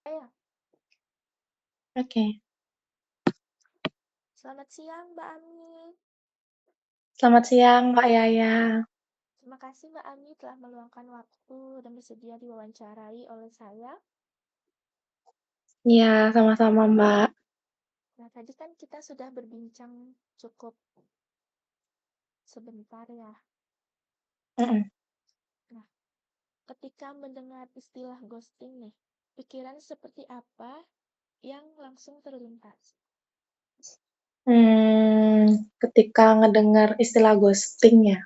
Ya, Oke. selamat siang Mbak Ami. Selamat siang, Kak Yaya. Terima kasih Mbak Ami telah meluangkan waktu dan bersedia diwawancarai oleh saya. Iya, sama-sama, Mbak. Nah, tadi kan kita sudah berbincang cukup sebentar ya. Mhm. Nah, ketika mendengar istilah ghosting nih, pikiran seperti apa yang langsung terlintas? Ketika ngedengar istilah ghosting ya,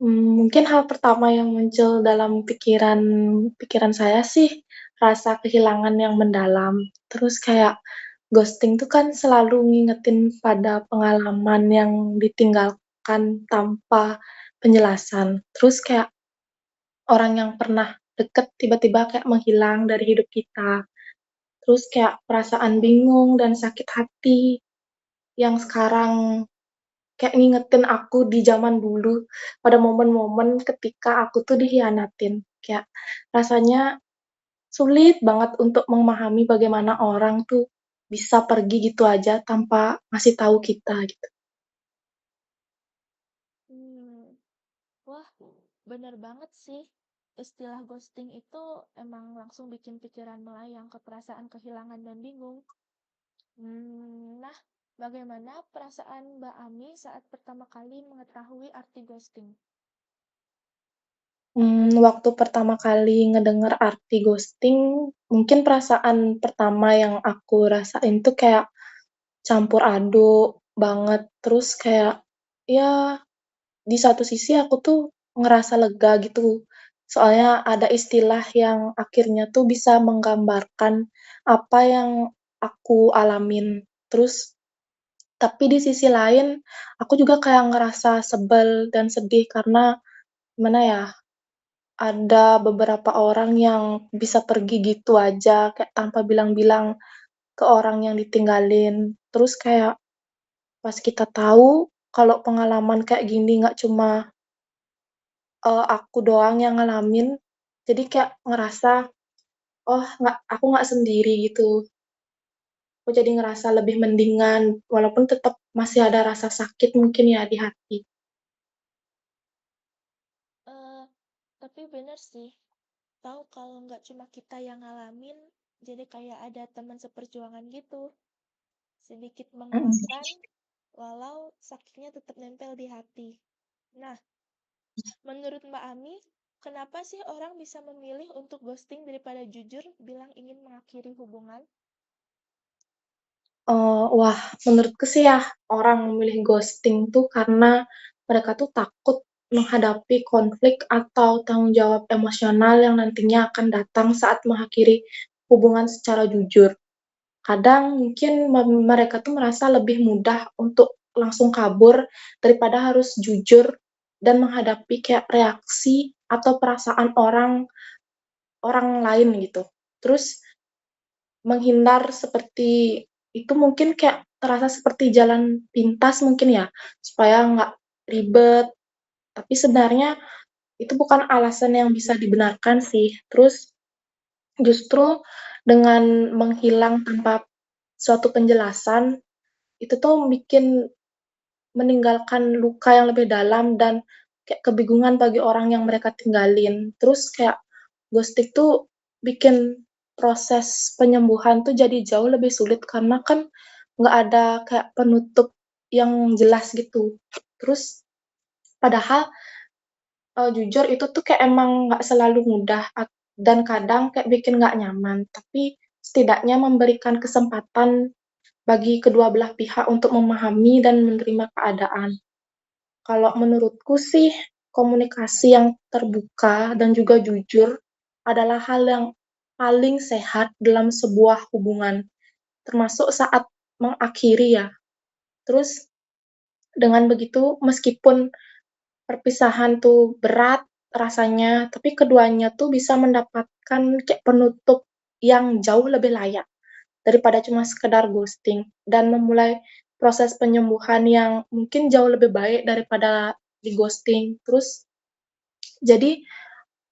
mungkin hal pertama yang muncul dalam pikiran pikiran saya sih, rasa kehilangan yang mendalam. Terus kayak ghosting tuh kan selalu ngingetin pada pengalaman yang ditinggalkan tanpa penjelasan. Terus kayak orang yang pernah deket tiba-tiba kayak menghilang dari hidup kita. Terus kayak perasaan bingung dan sakit hati yang sekarang kayak ngingetin aku di zaman dulu, pada momen-momen ketika aku tuh dikhianatin. Kayak rasanya sulit banget untuk memahami bagaimana orang tuh bisa pergi gitu aja tanpa ngasih tahu kita gitu. Hmm, wah, bener banget sih. Istilah ghosting itu emang langsung bikin pikiran melayang ke perasaan kehilangan dan bingung. Nah, bagaimana perasaan Mbak Ami saat pertama kali mengetahui arti ghosting? Waktu pertama kali ngedenger arti ghosting, mungkin perasaan pertama yang aku rasain tuh kayak campur aduk banget. Terus kayak, ya di satu sisi aku tuh ngerasa lega gitu, soalnya ada istilah yang akhirnya tuh bisa menggambarkan apa yang aku alamin. Terus tapi di sisi lain, aku juga kayak ngerasa sebel dan sedih karena gimana ya, ada beberapa orang yang bisa pergi gitu aja kayak tanpa bilang-bilang ke orang yang ditinggalin. Terus kayak pas kita tahu kalau pengalaman kayak gini nggak cuma aku doang yang ngalamin, jadi kayak ngerasa, "Oh aku nggak sendiri," gitu. Aku jadi ngerasa lebih mendingan, walaupun tetap masih ada rasa sakit mungkin ya di hati. Eh, tapi bener sih, tahu kalau nggak cuma kita yang ngalamin, jadi kayak ada teman seperjuangan gitu. Sedikit Mhm. menguatkan, walau sakitnya tetap nempel di hati. Nah, menurut Mbak Ami, kenapa sih orang bisa memilih untuk ghosting daripada jujur bilang ingin mengakhiri hubungan? Wah, menurutku sih ya, orang memilih ghosting tuh karena mereka tuh takut menghadapi konflik atau tanggung jawab emosional yang nantinya akan datang saat mengakhiri hubungan secara jujur. Kadang mungkin mereka tuh merasa lebih mudah untuk langsung kabur daripada harus jujur dan menghadapi kayak reaksi atau perasaan orang orang lain gitu. Terus menghindar seperti itu mungkin kayak terasa seperti jalan pintas mungkin ya, supaya nggak ribet, tapi sebenarnya itu bukan alasan yang bisa dibenarkan sih. Terus justru dengan menghilang tanpa suatu penjelasan, itu tuh bikin meninggalkan luka yang lebih dalam dan kayak kebingungan bagi orang yang mereka tinggalin. Terus kayak ghosting tuh bikin proses penyembuhan tuh jadi jauh lebih sulit karena kan nggak ada kayak penutup yang jelas gitu. Terus padahal, jujur itu tuh kayak emang nggak selalu mudah dan kadang kayak bikin nggak nyaman, tapi setidaknya memberikan kesempatan bagi kedua belah pihak untuk memahami dan menerima keadaan. Kalau menurutku sih, komunikasi yang terbuka dan juga jujur adalah hal yang paling sehat dalam sebuah hubungan, termasuk saat mengakhiri ya. Terus dengan begitu, meskipun perpisahan tuh berat rasanya, tapi keduanya tuh bisa mendapatkan kayak penutup yang jauh lebih layak daripada cuma sekedar ghosting dan memulai proses penyembuhan yang mungkin jauh lebih baik daripada di-ghosting. Terus jadi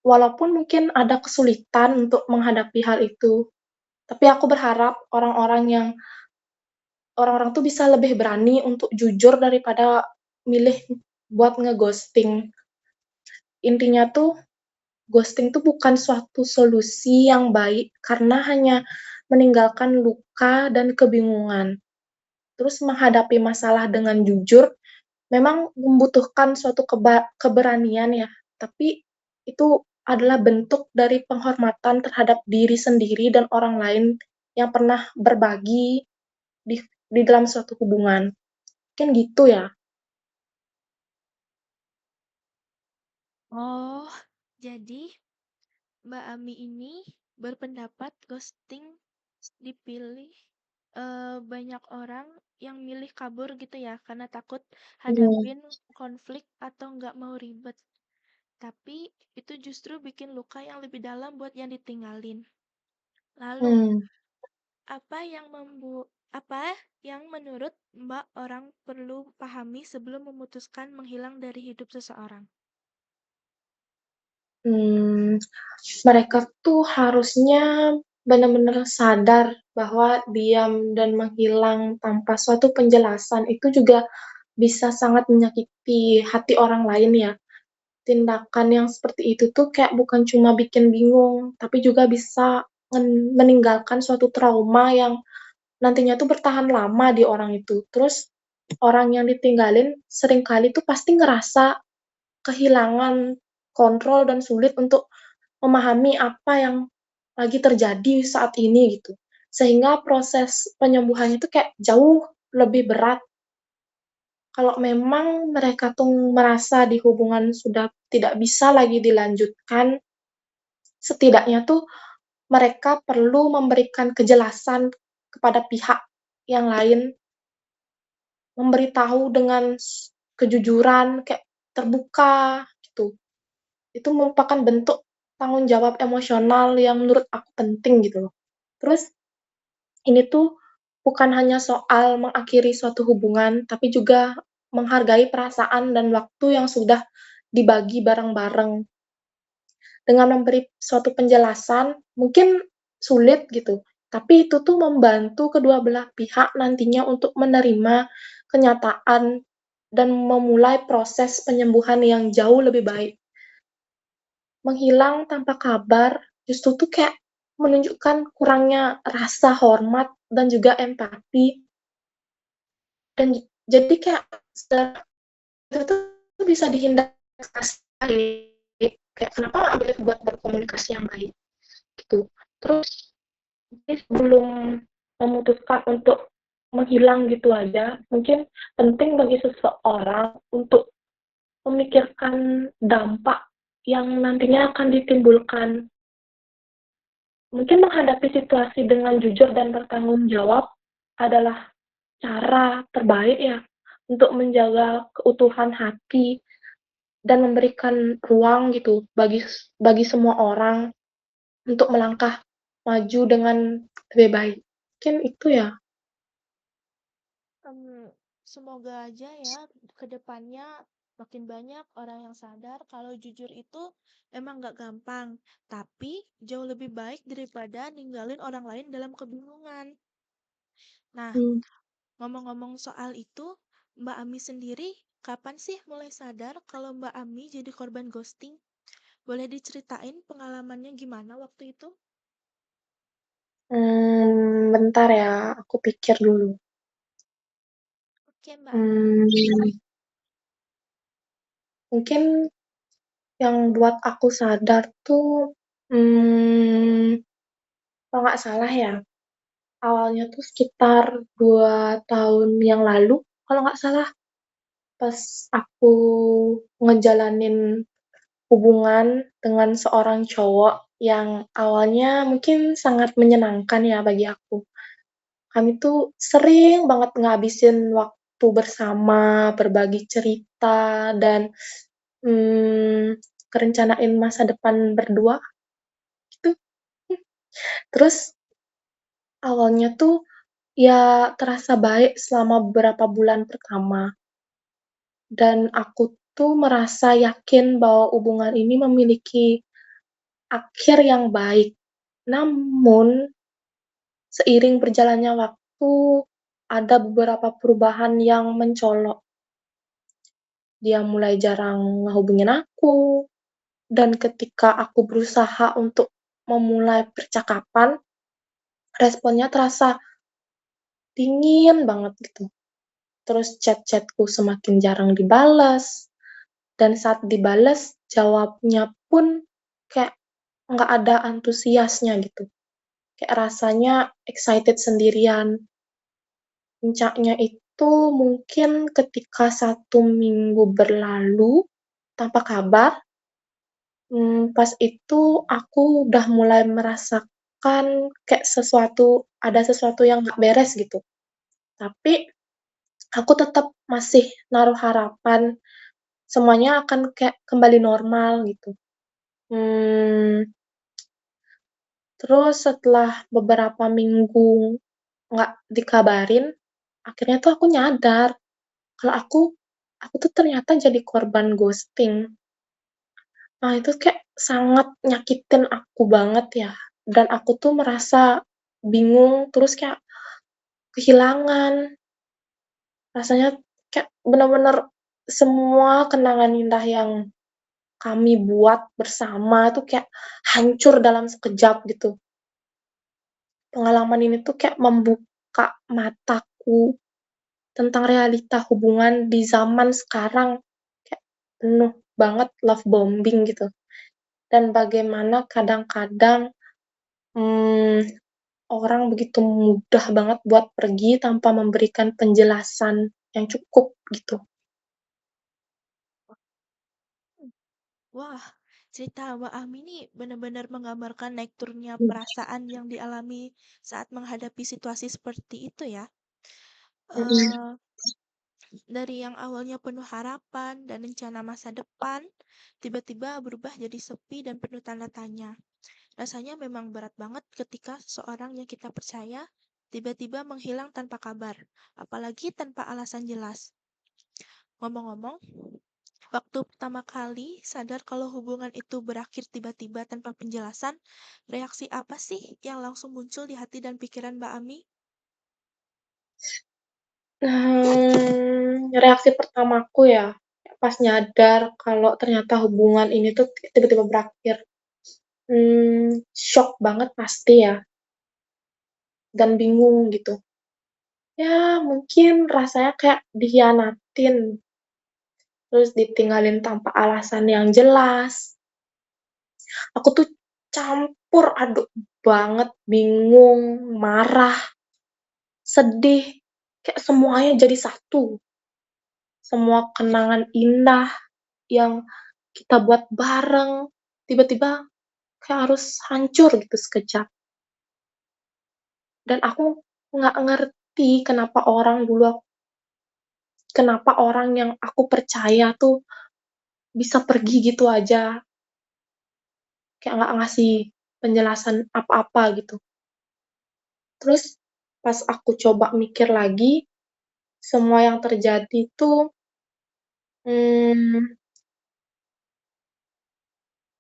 walaupun mungkin ada kesulitan untuk menghadapi hal itu, Tapi aku berharap orang-orang tuh bisa lebih berani untuk jujur daripada milih buat ngeghosting. Intinya tuh ghosting tuh bukan suatu solusi yang baik karena hanya meninggalkan luka dan kebingungan. Terus menghadapi masalah dengan jujur memang membutuhkan suatu keberanian ya, tapi itu adalah bentuk dari penghormatan terhadap diri sendiri dan orang lain yang pernah berbagi di di dalam suatu hubungan. Kan gitu ya? Oh, jadi Mbak Ami ini berpendapat ghosting dipilih banyak orang yang milih kabur gitu ya, karena takut Iya. hadapin konflik atau nggak mau ribet. Tapi itu justru bikin luka yang lebih dalam buat yang ditinggalin. Lalu, Hmm. apa yang menurut Mbak orang perlu pahami sebelum memutuskan menghilang dari hidup seseorang? Hmm, mereka tuh harusnya benar-benar sadar bahwa diam dan menghilang tanpa suatu penjelasan itu juga bisa sangat menyakiti hati orang lain ya. Tindakan yang seperti itu tuh kayak bukan cuma bikin bingung, tapi juga bisa meninggalkan suatu trauma yang nantinya tuh bertahan lama di orang itu. Terus orang yang ditinggalin seringkali tuh pasti ngerasa kehilangan kontrol dan sulit untuk memahami apa yang lagi terjadi saat ini gitu. Sehingga proses penyembuhannya itu kayak jauh lebih berat kalau memang mereka tuh merasa di hubungan sudah tidak bisa lagi dilanjutkan, setidaknya tuh mereka perlu memberikan kejelasan kepada pihak yang lain, memberitahu dengan kejujuran, kayak terbuka gitu. Itu merupakan bentuk tanggung jawab emosional yang menurut aku penting gitu loh. Terus ini tuh bukan hanya soal mengakhiri suatu hubungan, tapi juga menghargai perasaan dan waktu yang sudah dibagi bareng-bareng. Dengan memberi suatu penjelasan, mungkin sulit gitu, tapi itu tuh membantu kedua belah pihak nantinya untuk menerima kenyataan dan memulai proses penyembuhan yang jauh lebih baik. Menghilang tanpa kabar justru tuh kayak menunjukkan kurangnya rasa hormat dan juga empati, dan jadi kayak itu tuh bisa dihindari sekali, kayak kenapa nggak boleh buat berkomunikasi yang baik gitu. Terus jadi sebelum memutuskan untuk menghilang gitu aja, mungkin penting bagi seseorang untuk memikirkan dampak yang nantinya akan ditimbulkan. Mungkin menghadapi situasi dengan jujur dan bertanggung jawab adalah cara terbaik ya untuk menjaga keutuhan hati dan memberikan ruang gitu bagi semua orang untuk melangkah maju dengan lebih baik. Mungkin itu ya. Mmm, Semoga aja ya ke depannya makin banyak orang yang sadar kalau jujur itu emang nggak gampang, tapi jauh lebih baik daripada ninggalin orang lain dalam kebingungan. Nah, Hmm. ngomong-ngomong soal itu, Mbak Ami sendiri kapan sih mulai sadar kalau Mbak Ami jadi korban ghosting? Boleh diceritain pengalamannya gimana waktu itu? Bentar ya, aku pikir dulu. Oke, Mbak Ami. Mmm, mungkin yang buat aku sadar tuh, kalau nggak salah ya, awalnya tuh sekitar 2 tahun yang lalu, kalau nggak salah, pas aku ngejalanin hubungan dengan seorang cowok yang awalnya mungkin sangat menyenangkan ya bagi aku. Kami tuh sering banget ngabisin waktu bersama, berbagi cerita, dan, ngerencanain masa depan berdua gitu. Terus awalnya tuh ya terasa baik selama beberapa bulan pertama, dan aku tuh merasa yakin bahwa hubungan ini memiliki akhir yang baik. Namun Seiring berjalannya waktu, ada beberapa perubahan yang mencolok. Dia mulai jarang ngehubungin aku, dan ketika aku berusaha untuk memulai percakapan, responnya terasa dingin banget gitu. Terus chat-chatku semakin jarang dibalas, dan saat dibalas, jawabnya pun kayak nggak ada antusiasnya gitu. Kayak rasanya excited sendirian. Puncaknya itu mungkin ketika 1 minggu berlalu tanpa kabar, pas itu aku udah mulai merasakan kayak ada sesuatu yang nggak beres gitu. Tapi aku tetap masih naruh harapan semuanya akan kayak kembali normal gitu. Hmm, Terus setelah beberapa minggu nggak dikabarin, akhirnya tuh aku nyadar kalau aku tuh ternyata jadi korban ghosting. Nah, itu kayak sangat nyakitin aku banget ya. Dan aku tuh merasa bingung, terus kayak kehilangan. Rasanya kayak bener-bener semua kenangan indah yang kami buat bersama tuh kayak hancur dalam sekejap gitu. Pengalaman ini tuh kayak membuka mataku tentang realita hubungan di zaman sekarang. Kayak penuh banget love bombing gitu. Dan bagaimana kadang-kadang hmm, orang begitu mudah banget buat pergi tanpa memberikan penjelasan yang cukup gitu. Wah, cerita Mbak Ami ini benar-benar menggambarkan naik turunnya perasaan yang dialami saat menghadapi situasi seperti itu ya. Eh, dari yang awalnya penuh harapan dan rencana masa depan, tiba-tiba berubah jadi sepi dan penuh tanda tanya. Rasanya memang berat banget ketika seseorang yang kita percaya tiba-tiba menghilang tanpa kabar, apalagi tanpa alasan jelas. Ngomong-ngomong, waktu pertama kali sadar kalau hubungan itu berakhir tiba-tiba tanpa penjelasan, reaksi apa sih yang langsung muncul di hati dan pikiran Mbak Ami? Reaksi pertamaku ya, pas nyadar kalau ternyata hubungan ini tuh tiba-tiba berakhir. Shock banget pasti ya, dan bingung gitu. Ya, mungkin rasanya kayak dikhianatin, terus ditinggalin tanpa alasan yang jelas. Aku tuh campur aduk banget, bingung, marah, sedih, kayak semuanya jadi satu. Semua kenangan indah yang kita buat bareng, tiba-tiba kayak harus hancur gitu sekejap. Dan aku nggak ngerti kenapa orang yang aku percaya tuh bisa pergi gitu aja, kayak nggak ngasih penjelasan apa-apa gitu. Terus pas aku coba mikir lagi, semua yang terjadi tuh hmm,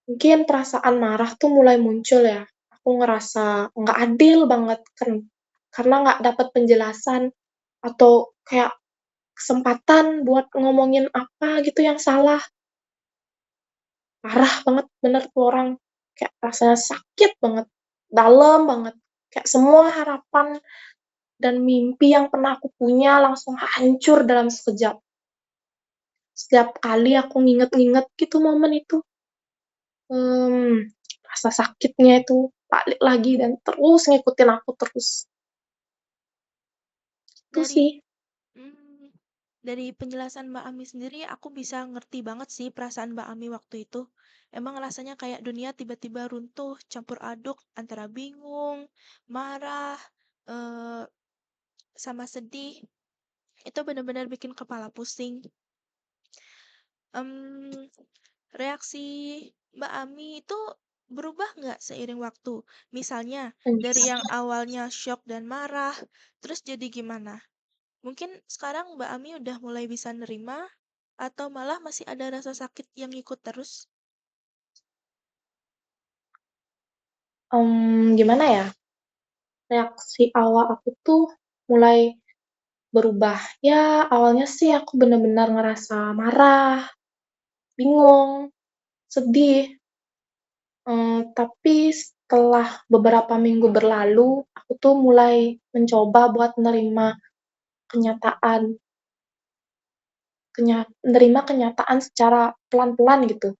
mungkin perasaan marah tuh mulai muncul ya. Aku ngerasa nggak adil banget kan, karena nggak dapat penjelasan atau kayak kesempatan buat ngomongin apa gitu yang salah. Parah banget bener tuh orang, kayak rasanya sakit banget, dalam banget. Kayak semua harapan dan mimpi yang pernah aku punya langsung hancur dalam sekejap. Setiap kali aku nginget-nginget gitu momen itu, mmm, rasa sakitnya itu balik lagi dan terus ngikutin aku terus. Itu Dari sih. Mmm, dari penjelasan Mbak Ami sendiri, aku bisa ngerti banget sih perasaan Mbak Ami waktu itu. Emang rasanya kayak dunia tiba-tiba runtuh, campur aduk antara bingung, marah, eee, sama sedih. Itu benar-benar bikin kepala pusing. Mmm, reaksi Mbak Ami itu berubah nggak seiring waktu? Misalnya, dari yang awalnya syok dan marah, terus jadi gimana? Mungkin sekarang Mbak Ami udah mulai bisa nerima atau malah masih ada rasa sakit yang ngikut terus? Gimana ya, reaksi awal aku tuh mulai berubah. Ya, awalnya sih aku bener-bener ngerasa marah, bingung, sedih, tapi setelah beberapa minggu berlalu, aku tuh mulai mencoba buat kenyataan menerima kenyataan secara pelan-pelan gitu.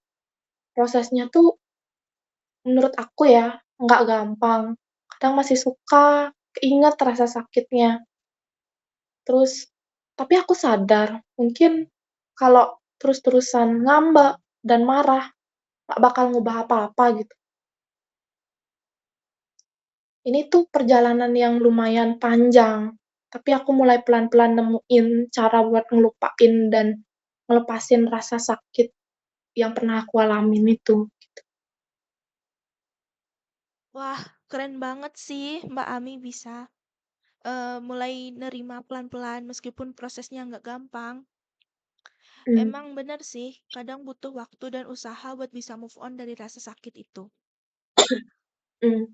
Prosesnya tuh menurut aku ya, nggak gampang. Kadang masih suka keinget rasa sakitnya. Terus tapi aku sadar, mungkin kalau terus-terusan ngambek dan marah, nggak bakal ngubah apa-apa gitu. Ini tuh perjalanan yang lumayan panjang, tapi aku mulai pelan-pelan nemuin cara buat ngelupain dan ngelepasin rasa sakit yang pernah aku alamin itu. Wah, keren banget sih Mbak Ami bisa mulai nerima pelan-pelan meskipun prosesnya nggak gampang. Mmm, Emang bener sih, kadang butuh waktu dan usaha buat bisa move on dari rasa sakit itu. mmm,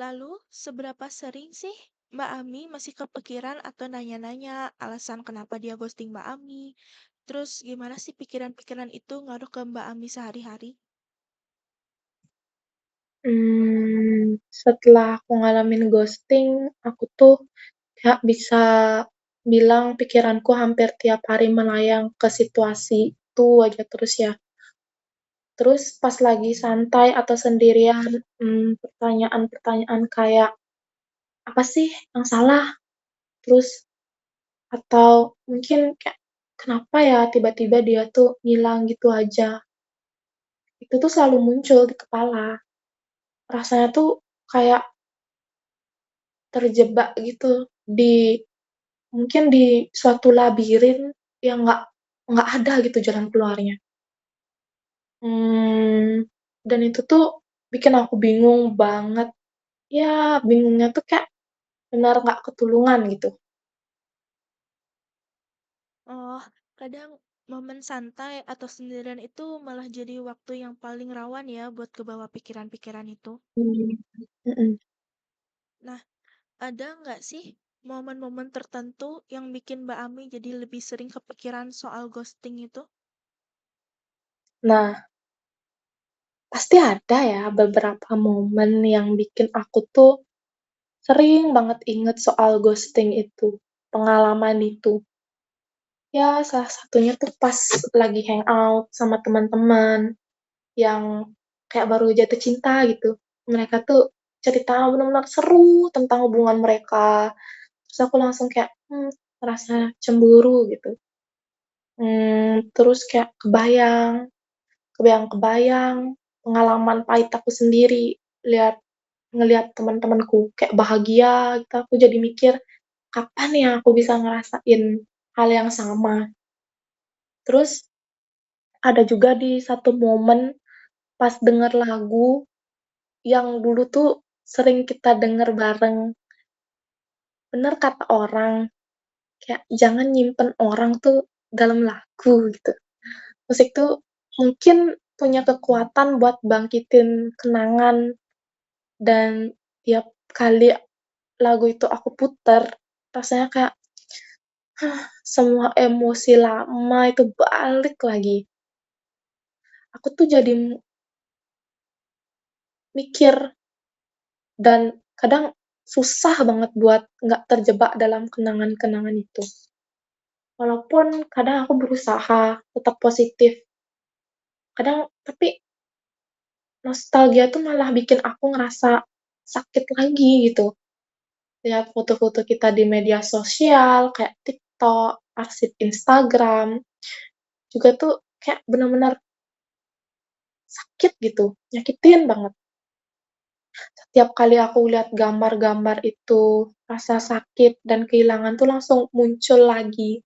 Lalu, seberapa sering sih Mbak Ami masih kepikiran atau nanya-nanya alasan kenapa dia ghosting Mbak Ami? Terus gimana sih pikiran-pikiran itu ngaruh ke Mbak Ami sehari-hari? Setelah aku ngalamin ghosting, aku tuh kayak bisa bilang pikiranku hampir tiap hari melayang ke situasi itu aja terus ya. Terus pas lagi santai atau sendirian, pertanyaan-pertanyaan kayak, "Apa sih yang salah?" Terus atau mungkin kayak, "Kenapa ya tiba-tiba dia tuh ngilang gitu aja?" Itu tuh selalu muncul di kepala. Rasanya tuh kayak terjebak gitu mungkin di suatu labirin yang nggak ada gitu jalan keluarnya. Mmm, dan itu tuh bikin aku bingung banget. Ya, bingungnya tuh kayak benar nggak ketulungan gitu. Oh, kadang momen santai atau sendirian itu malah jadi waktu yang paling rawan ya buat kebawa pikiran-pikiran itu. Mmm, mhm. Nah, ada nggak sih momen-momen tertentu yang bikin Mbak Ami jadi lebih sering kepikiran soal ghosting itu? Nah, pasti ada ya beberapa momen yang bikin aku tuh sering banget inget soal ghosting itu, pengalaman itu. Ya, salah satunya tuh pas lagi hangout sama teman-teman yang kayak baru jatuh cinta gitu. Mereka tuh cerita bener-bener seru tentang hubungan mereka, terus aku langsung kayak, ngerasa cemburu gitu. Terus kayak kebayang-kebayang pengalaman pahit aku sendiri ngelihat teman-temanku kayak bahagia gitu, aku jadi mikir, "Kapan ya aku bisa ngerasain hal yang sama?" Terus ada juga di satu momen pas denger lagu yang dulu tuh sering kita denger bareng. Bener kata orang, kayak jangan nyimpen orang tuh dalam lagu gitu. Musik tuh mungkin punya kekuatan buat bangkitin kenangan dan tiap kali lagu itu aku puter, rasanya kayak, semua emosi lama itu balik lagi. Aku tuh jadi mikir dan kadang susah banget buat nggak terjebak dalam kenangan-kenangan itu. Walaupun kadang aku berusaha tetap positif, kadang tapi nostalgia tuh malah bikin aku ngerasa sakit lagi gitu. Lihat foto-foto kita di media sosial kayak TikTok, arsip Instagram, juga tuh kayak bener-bener sakit gitu, nyakitin banget. Setiap kali aku lihat gambar-gambar itu, rasa sakit dan kehilangan tuh langsung muncul lagi.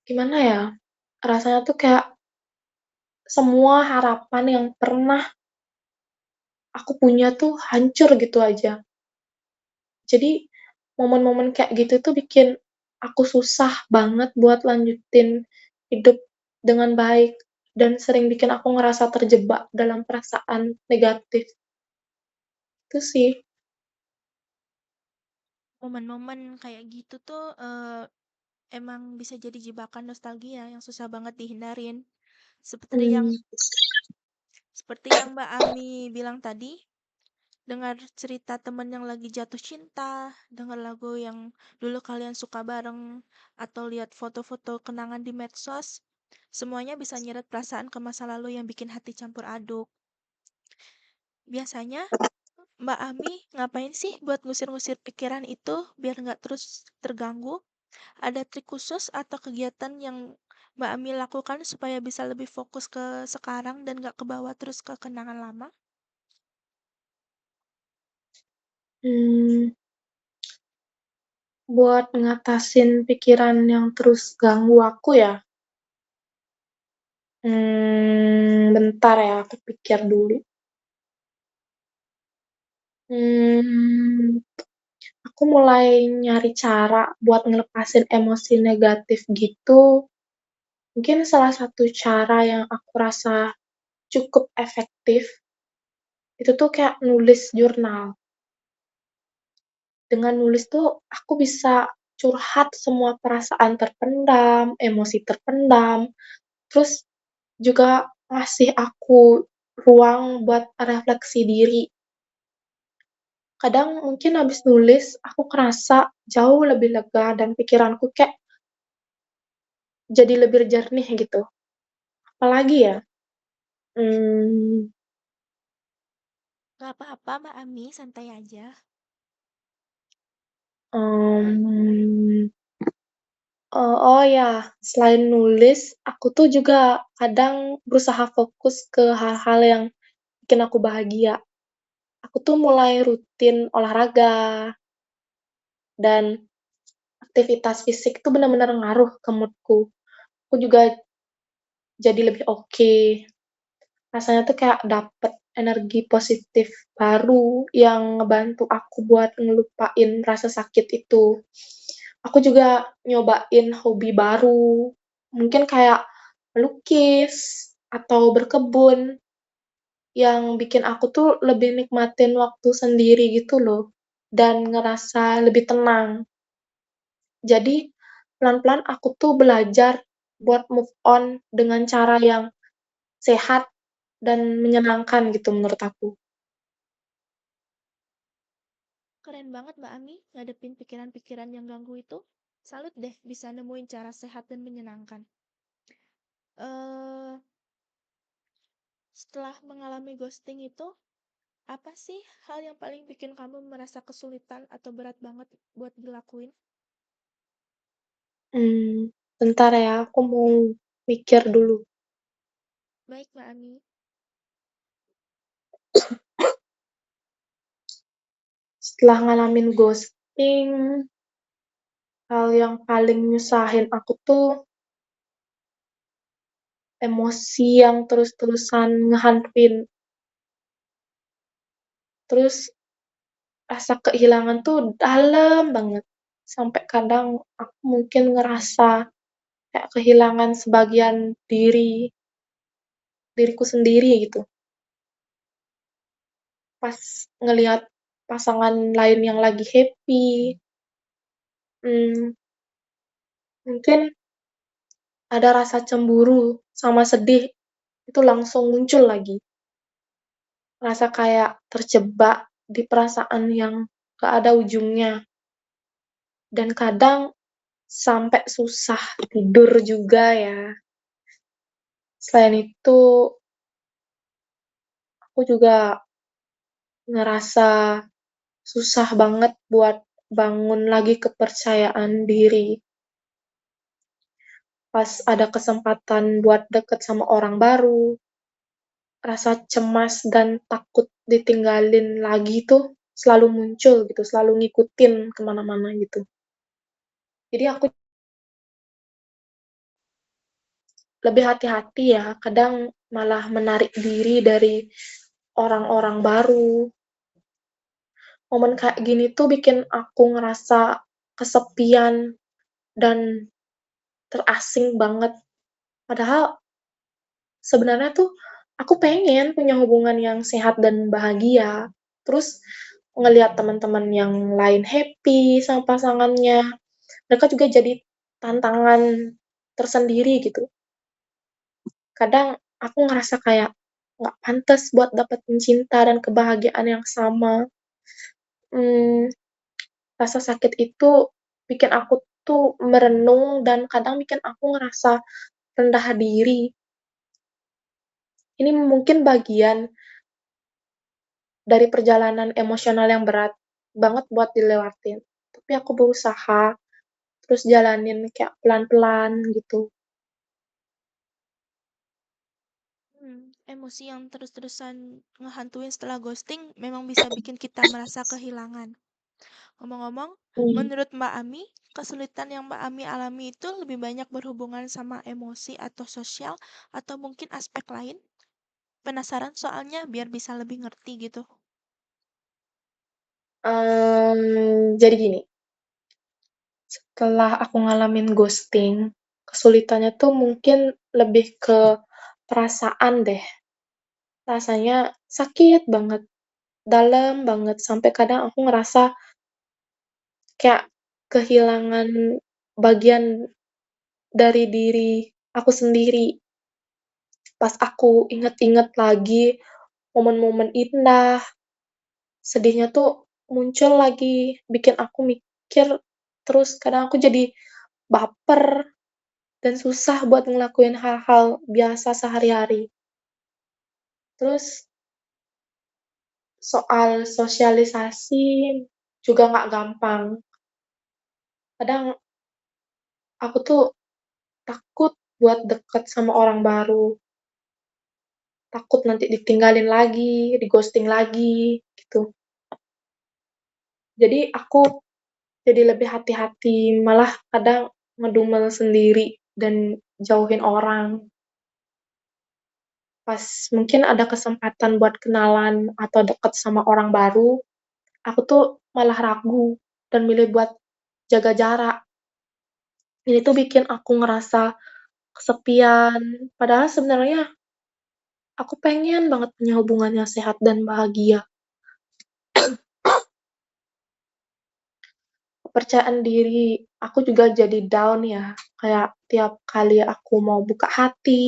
Gimana ya, rasanya tuh kayak semua harapan yang pernah aku punya tuh hancur gitu aja. Jadi, momen-momen kayak gitu tuh bikin aku susah banget buat lanjutin hidup dengan baik dan sering bikin aku ngerasa terjebak dalam perasaan negatif. Itu sih. Momen-momen kayak gitu tuh, emang bisa jadi jebakan nostalgia yang susah banget dihindarin. Seperti yang Mmm, seperti yang Mbak Ami bilang tadi, dengar cerita temen yang lagi jatuh cinta, dengar lagu yang dulu kalian suka bareng, atau lihat foto-foto kenangan di medsos, semuanya bisa nyeret perasaan ke masa lalu yang bikin hati campur aduk. Biasanya Mbak Ami ngapain sih buat ngusir-ngusir pikiran itu biar nggak terus terganggu? Ada trik khusus atau kegiatan yang Mbak Ami lakukan supaya bisa lebih fokus ke sekarang dan nggak kebawa terus ke kenangan lama? mmm, buat ngatasin pikiran yang terus ganggu aku ya, bentar ya aku pikir dulu. Mmm, aku mulai nyari cara buat ngelepasin emosi negatif gitu, mungkin salah satu cara yang aku rasa cukup efektif, itu tuh kayak nulis jurnal. Dengan nulis tuh aku bisa curhat semua perasaan terpendam, emosi terpendam, terus juga ngasih aku ruang buat refleksi diri. Kadang mungkin habis nulis aku kerasa jauh lebih lega dan pikiranku kayak jadi lebih jernih gitu. Apalagi ya, mmm, Gak apa-apa Mbak Ami, santai aja. mmm, oh ya, selain nulis, aku tuh juga kadang berusaha fokus ke hal-hal yang bikin aku bahagia. Aku tuh mulai rutin olahraga dan aktivitas fisik tuh bener-bener ngaruh ke mood-ku. Aku juga jadi lebih oke. Rasanya tuh kayak dapet energi positif baru yang ngebantu aku buat ngelupain rasa sakit itu. Aku juga nyobain hobi baru, mungkin kayak melukis atau berkebun, yang bikin aku tuh lebih nikmatin waktu sendiri gitu loh, dan ngerasa lebih tenang. Jadi, pelan-pelan aku tuh belajar buat move on dengan cara yang sehat dan menyenangkan gitu menurut aku. Keren banget Mbak Ami ngadepin pikiran-pikiran yang ganggu itu. Salut deh bisa nemuin cara sehat dan menyenangkan. Eh, Setelah mengalami ghosting itu, apa sih hal yang paling bikin kamu merasa kesulitan atau berat banget buat dilakuin? Bentar ya, aku mau mikir dulu. Baik Mbak Ami. Setelah ngalamin ghosting, hal yang paling nyusahin aku tuh emosi yang terus-terusan ngehantui, terus rasa kehilangan tuh dalam banget, sampai kadang aku mungkin ngerasa kayak kehilangan sebagian diriku sendiri gitu, pas ngelihat pasangan lain yang lagi happy, mmm, mungkin ada rasa cemburu sama sedih itu langsung muncul lagi. Rasa kayak terjebak di perasaan yang gak ada ujungnya, dan kadang sampai susah tidur juga ya. Selain itu, aku juga ngerasa susah banget buat bangun lagi kepercayaan diri. Pas ada kesempatan buat deket sama orang baru, rasa cemas dan takut ditinggalin lagi tuh selalu muncul gitu, selalu ngikutin kemana-mana gitu. Jadi aku lebih hati-hati ya, kadang malah menarik diri dari orang-orang baru. Momen kayak gini tuh bikin aku ngerasa kesepian dan terasing banget. Padahal sebenarnya tuh aku pengen punya hubungan yang sehat dan bahagia. Terus ngelihat teman-teman yang lain happy sama pasangannya, mereka juga jadi tantangan tersendiri gitu. Kadang aku ngerasa kayak nggak pantas buat dapetin cinta dan kebahagiaan yang sama. Mmm, Rasa sakit itu bikin aku tuh merenung dan kadang bikin aku ngerasa rendah diri. Ini mungkin bagian dari perjalanan emosional yang berat banget buat dilewatin. Tapi aku berusaha terus jalanin kayak pelan-pelan gitu. Emosi yang terus-terusan ngehantuin setelah ghosting memang bisa bikin kita merasa kehilangan. Ngomong-ngomong, Mmm, menurut Mbak Ami, kesulitan yang Mbak Ami alami itu lebih banyak berhubungan sama emosi atau sosial atau mungkin aspek lain? Penasaran soalnya biar bisa lebih ngerti gitu. jadi gini, setelah aku ngalamin ghosting, kesulitannya tuh mungkin lebih ke perasaan deh. Rasanya sakit banget, dalam banget, sampai kadang aku ngerasa kayak kehilangan bagian dari diri aku sendiri. Pas aku inget-inget lagi momen-momen indah, sedihnya tuh muncul lagi, bikin aku mikir terus kadang aku jadi baper dan susah buat ngelakuin hal-hal biasa sehari-hari. Terus soal sosialisasi juga nggak gampang. Kadang aku tuh takut buat deket sama orang baru, takut nanti ditinggalin lagi, di-ghosting lagi, gitu. Jadi aku jadi lebih hati-hati, malah kadang ngedumel sendiri dan jauhin orang. Pas mungkin ada kesempatan buat kenalan atau deket sama orang baru, aku tuh malah ragu dan milih buat jaga jarak. Ini tuh bikin aku ngerasa kesepian, padahal sebenarnya aku pengen banget punya hubungan yang sehat dan bahagia. Kepercayaan diri aku juga jadi down ya, kayak tiap kali aku mau buka hati,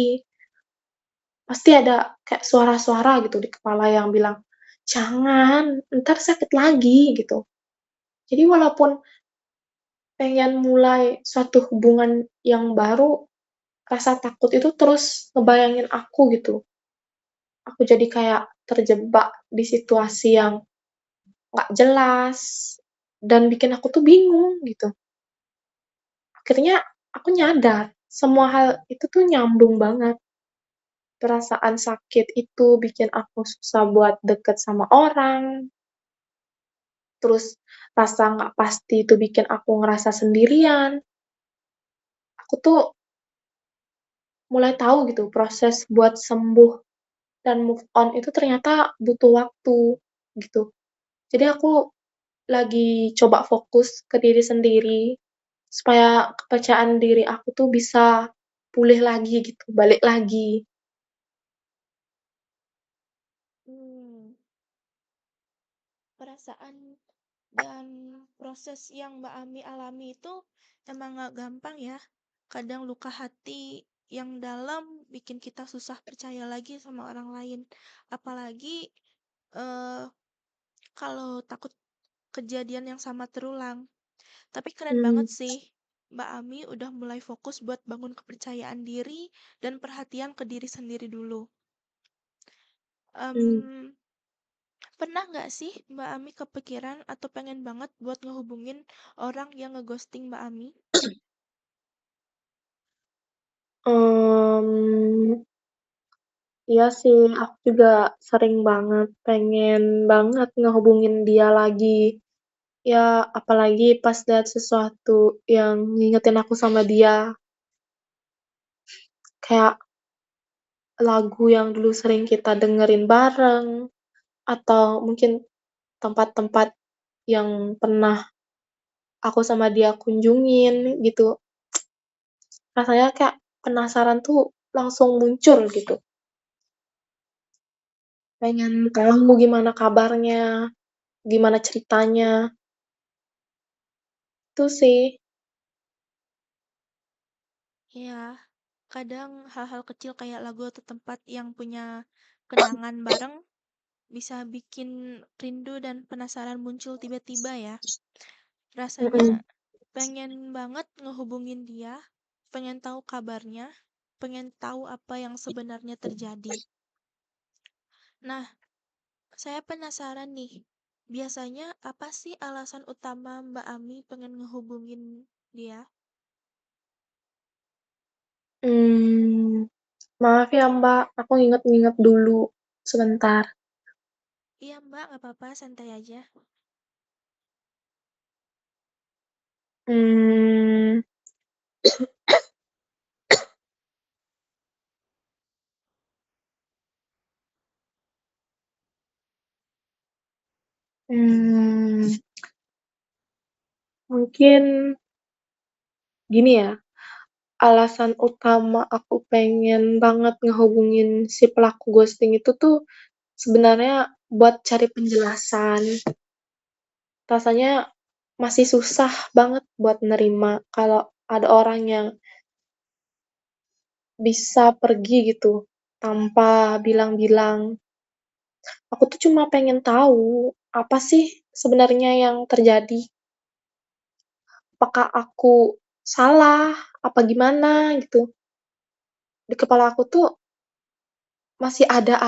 pasti ada kayak suara-suara gitu di kepala yang bilang, "Jangan, entar sakit lagi," gitu. Jadi walaupun pengen mulai suatu hubungan yang baru, rasa takut itu terus ngebayangin aku gitu. Aku jadi kayak terjebak di situasi yang nggak jelas dan bikin aku tuh bingung gitu. Akhirnya aku nyadar, semua hal itu tuh nyambung banget. Perasaan sakit itu bikin aku susah buat deket sama orang, terus rasa nggak pasti itu bikin aku ngerasa sendirian. Aku tuh mulai tahu gitu proses buat sembuh dan move on itu ternyata butuh waktu, gitu. Jadi aku lagi coba fokus ke diri sendiri, supaya kepercayaan diri aku tuh bisa pulih lagi gitu, balik lagi. Hmm, perasaan dan proses yang Mbak Ami alami itu emang gak gampang ya. Kadang luka hati yang dalam bikin kita susah percaya lagi sama orang lain. Apalagi eh, kalau takut kejadian yang sama terulang. Tapi keren Mmm, banget sih, Mbak Ami udah mulai fokus buat bangun kepercayaan diri dan perhatian ke diri sendiri dulu. mmm, Em, Pernah nggak sih Mbak Ami kepikiran atau pengen banget buat ngehubungin orang yang ngeghosting Mbak Ami? mmm, iya sih, aku juga sering banget pengen banget ngehubungin dia lagi. Ya, apalagi pas lihat sesuatu yang ngingetin aku sama dia, kayak lagu yang dulu sering kita dengerin bareng, atau mungkin tempat-tempat yang pernah aku sama dia kunjungin gitu. Rasanya kayak penasaran tuh langsung muncul gitu. Pengen tahu gimana kabarnya, gimana ceritanya. Itu sih. Ya, kadang hal-hal kecil kayak lagu atau tempat yang punya kenangan bareng bisa bikin rindu dan penasaran muncul tiba-tiba ya. Rasanya Mhm. pengen banget ngehubungin dia, pengen tahu kabarnya, pengen tahu apa yang sebenarnya terjadi. Nah, saya penasaran nih, biasanya apa sih alasan utama Mbak Ami pengen ngehubungin dia? Maaf ya Mbak, aku nginget-nginget dulu sebentar. Iya Mbak, nggak apa-apa, santai aja. Mmm, mmm, mungkin gini ya, alasan utama aku pengen banget ngehubungin si pelaku ghosting itu tuh sebenarnya buat cari penjelasan. Rasanya masih susah banget buat nerima kalau ada orang yang bisa pergi gitu tanpa bilang-bilang. Aku tuh cuma pengen tahu, apa sih sebenarnya yang terjadi? Apakah aku salah? Apa gimana gitu? Di kepala aku tuh masih ada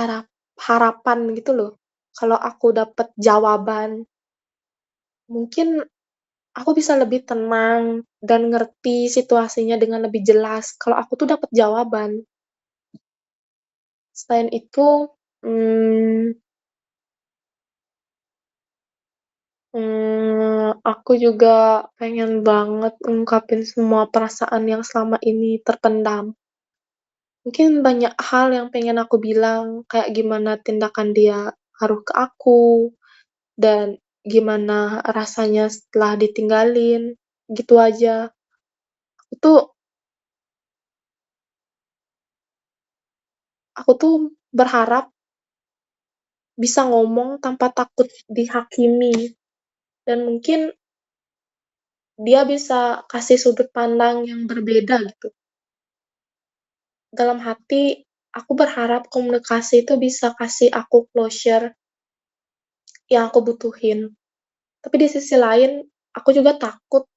harapan gitu loh, kalau aku dapet jawaban. Mungkin aku bisa lebih tenang dan ngerti situasinya dengan lebih jelas kalau aku tuh dapet jawaban. Selain itu, mmm aku juga pengen banget ungkapin semua perasaan yang selama ini terpendam. Mungkin banyak hal yang pengen aku bilang, kayak gimana tindakan dia ngaruh ke aku, dan gimana rasanya setelah ditinggalin, gitu aja. Aku tuh aku tuh berharap bisa ngomong tanpa takut dihakimi, dan mungkin dia bisa kasih sudut pandang yang berbeda gitu. Dalam hati, aku berharap komunikasi itu bisa kasih aku closure yang aku butuhin. Tapi di sisi lain, aku juga takut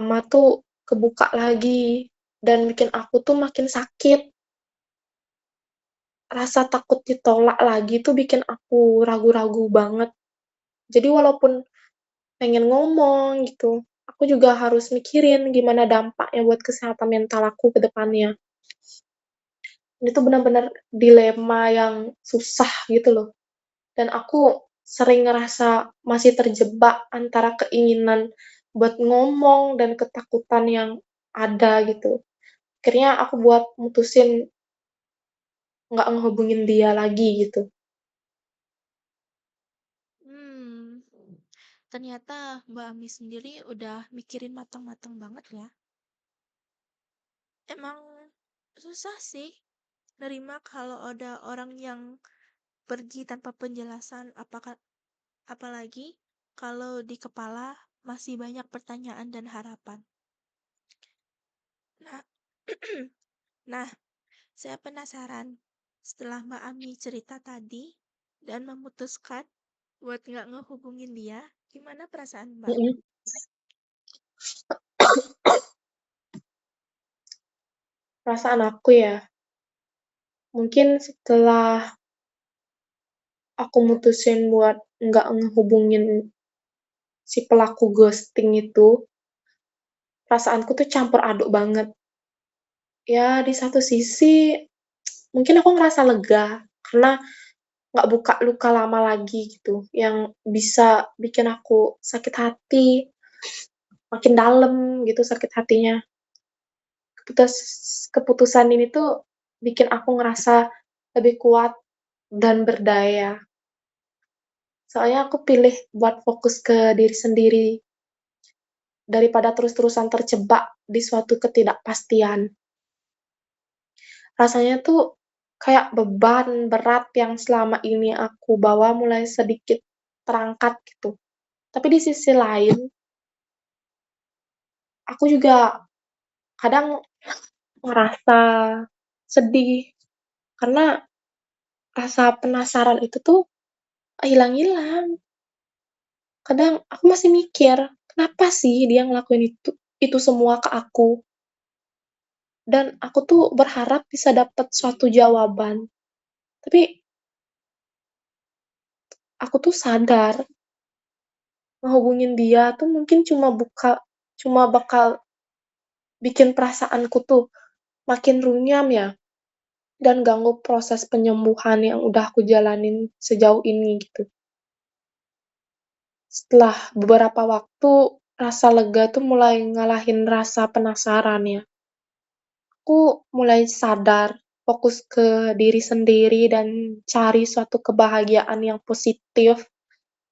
mama tuh kebuka lagi dan bikin aku tuh makin sakit. Rasa takut ditolak lagi tuh bikin aku ragu-ragu banget. Jadi walaupun pengen ngomong gitu, aku juga harus mikirin gimana dampaknya buat kesehatan mental aku ke depannya. Ini tuh benar-benar dilema yang susah gitu loh. Dan aku sering ngerasa masih terjebak antara keinginan buat ngomong dan ketakutan yang ada gitu. Akhirnya aku buat mutusin nggak ngehubungin dia lagi gitu. Hmm, ternyata Mbak Ami sendiri udah mikirin matang-matang banget ya. Emang susah sih nerima kalau ada orang yang pergi tanpa penjelasan, apalagi kalau di kepala masih banyak pertanyaan dan harapan. Nah, nah, saya penasaran setelah Mbak Ami cerita tadi dan memutuskan buat nggak ngehubungin dia, gimana perasaan Mbak? Mhm. Perasaan aku ya, mungkin setelah aku mutusin buat nggak ngehubungin si pelaku ghosting itu, perasaanku tuh campur aduk banget. Ya di satu sisi, mungkin aku ngerasa lega, karena nggak buka luka lama lagi gitu, yang bisa bikin aku sakit hati, makin dalam gitu sakit hatinya. Keputus Keputusan ini tuh bikin aku ngerasa lebih kuat dan berdaya. Soalnya aku pilih buat fokus ke diri sendiri, daripada terus-terusan terjebak di suatu ketidakpastian. Rasanya tuh kayak beban berat yang selama ini aku bawa mulai sedikit terangkat gitu. Tapi di sisi lain, aku juga kadang ngerasa sedih karena rasa penasaran itu tuh hilang-hilang. Kadang aku masih mikir, kenapa sih dia ngelakuin itu semua ke aku? Dan aku tuh berharap bisa dapat suatu jawaban. Tapi aku tuh sadar ngehubungin dia tuh mungkin cuma bakal bikin perasaanku tuh makin runyam ya dan ganggu proses penyembuhan yang udah aku jalanin sejauh ini gitu. Setelah beberapa waktu, rasa lega tuh mulai ngalahin rasa penasaran ya. Aku mulai sadar, fokus ke diri sendiri dan cari suatu kebahagiaan yang positif,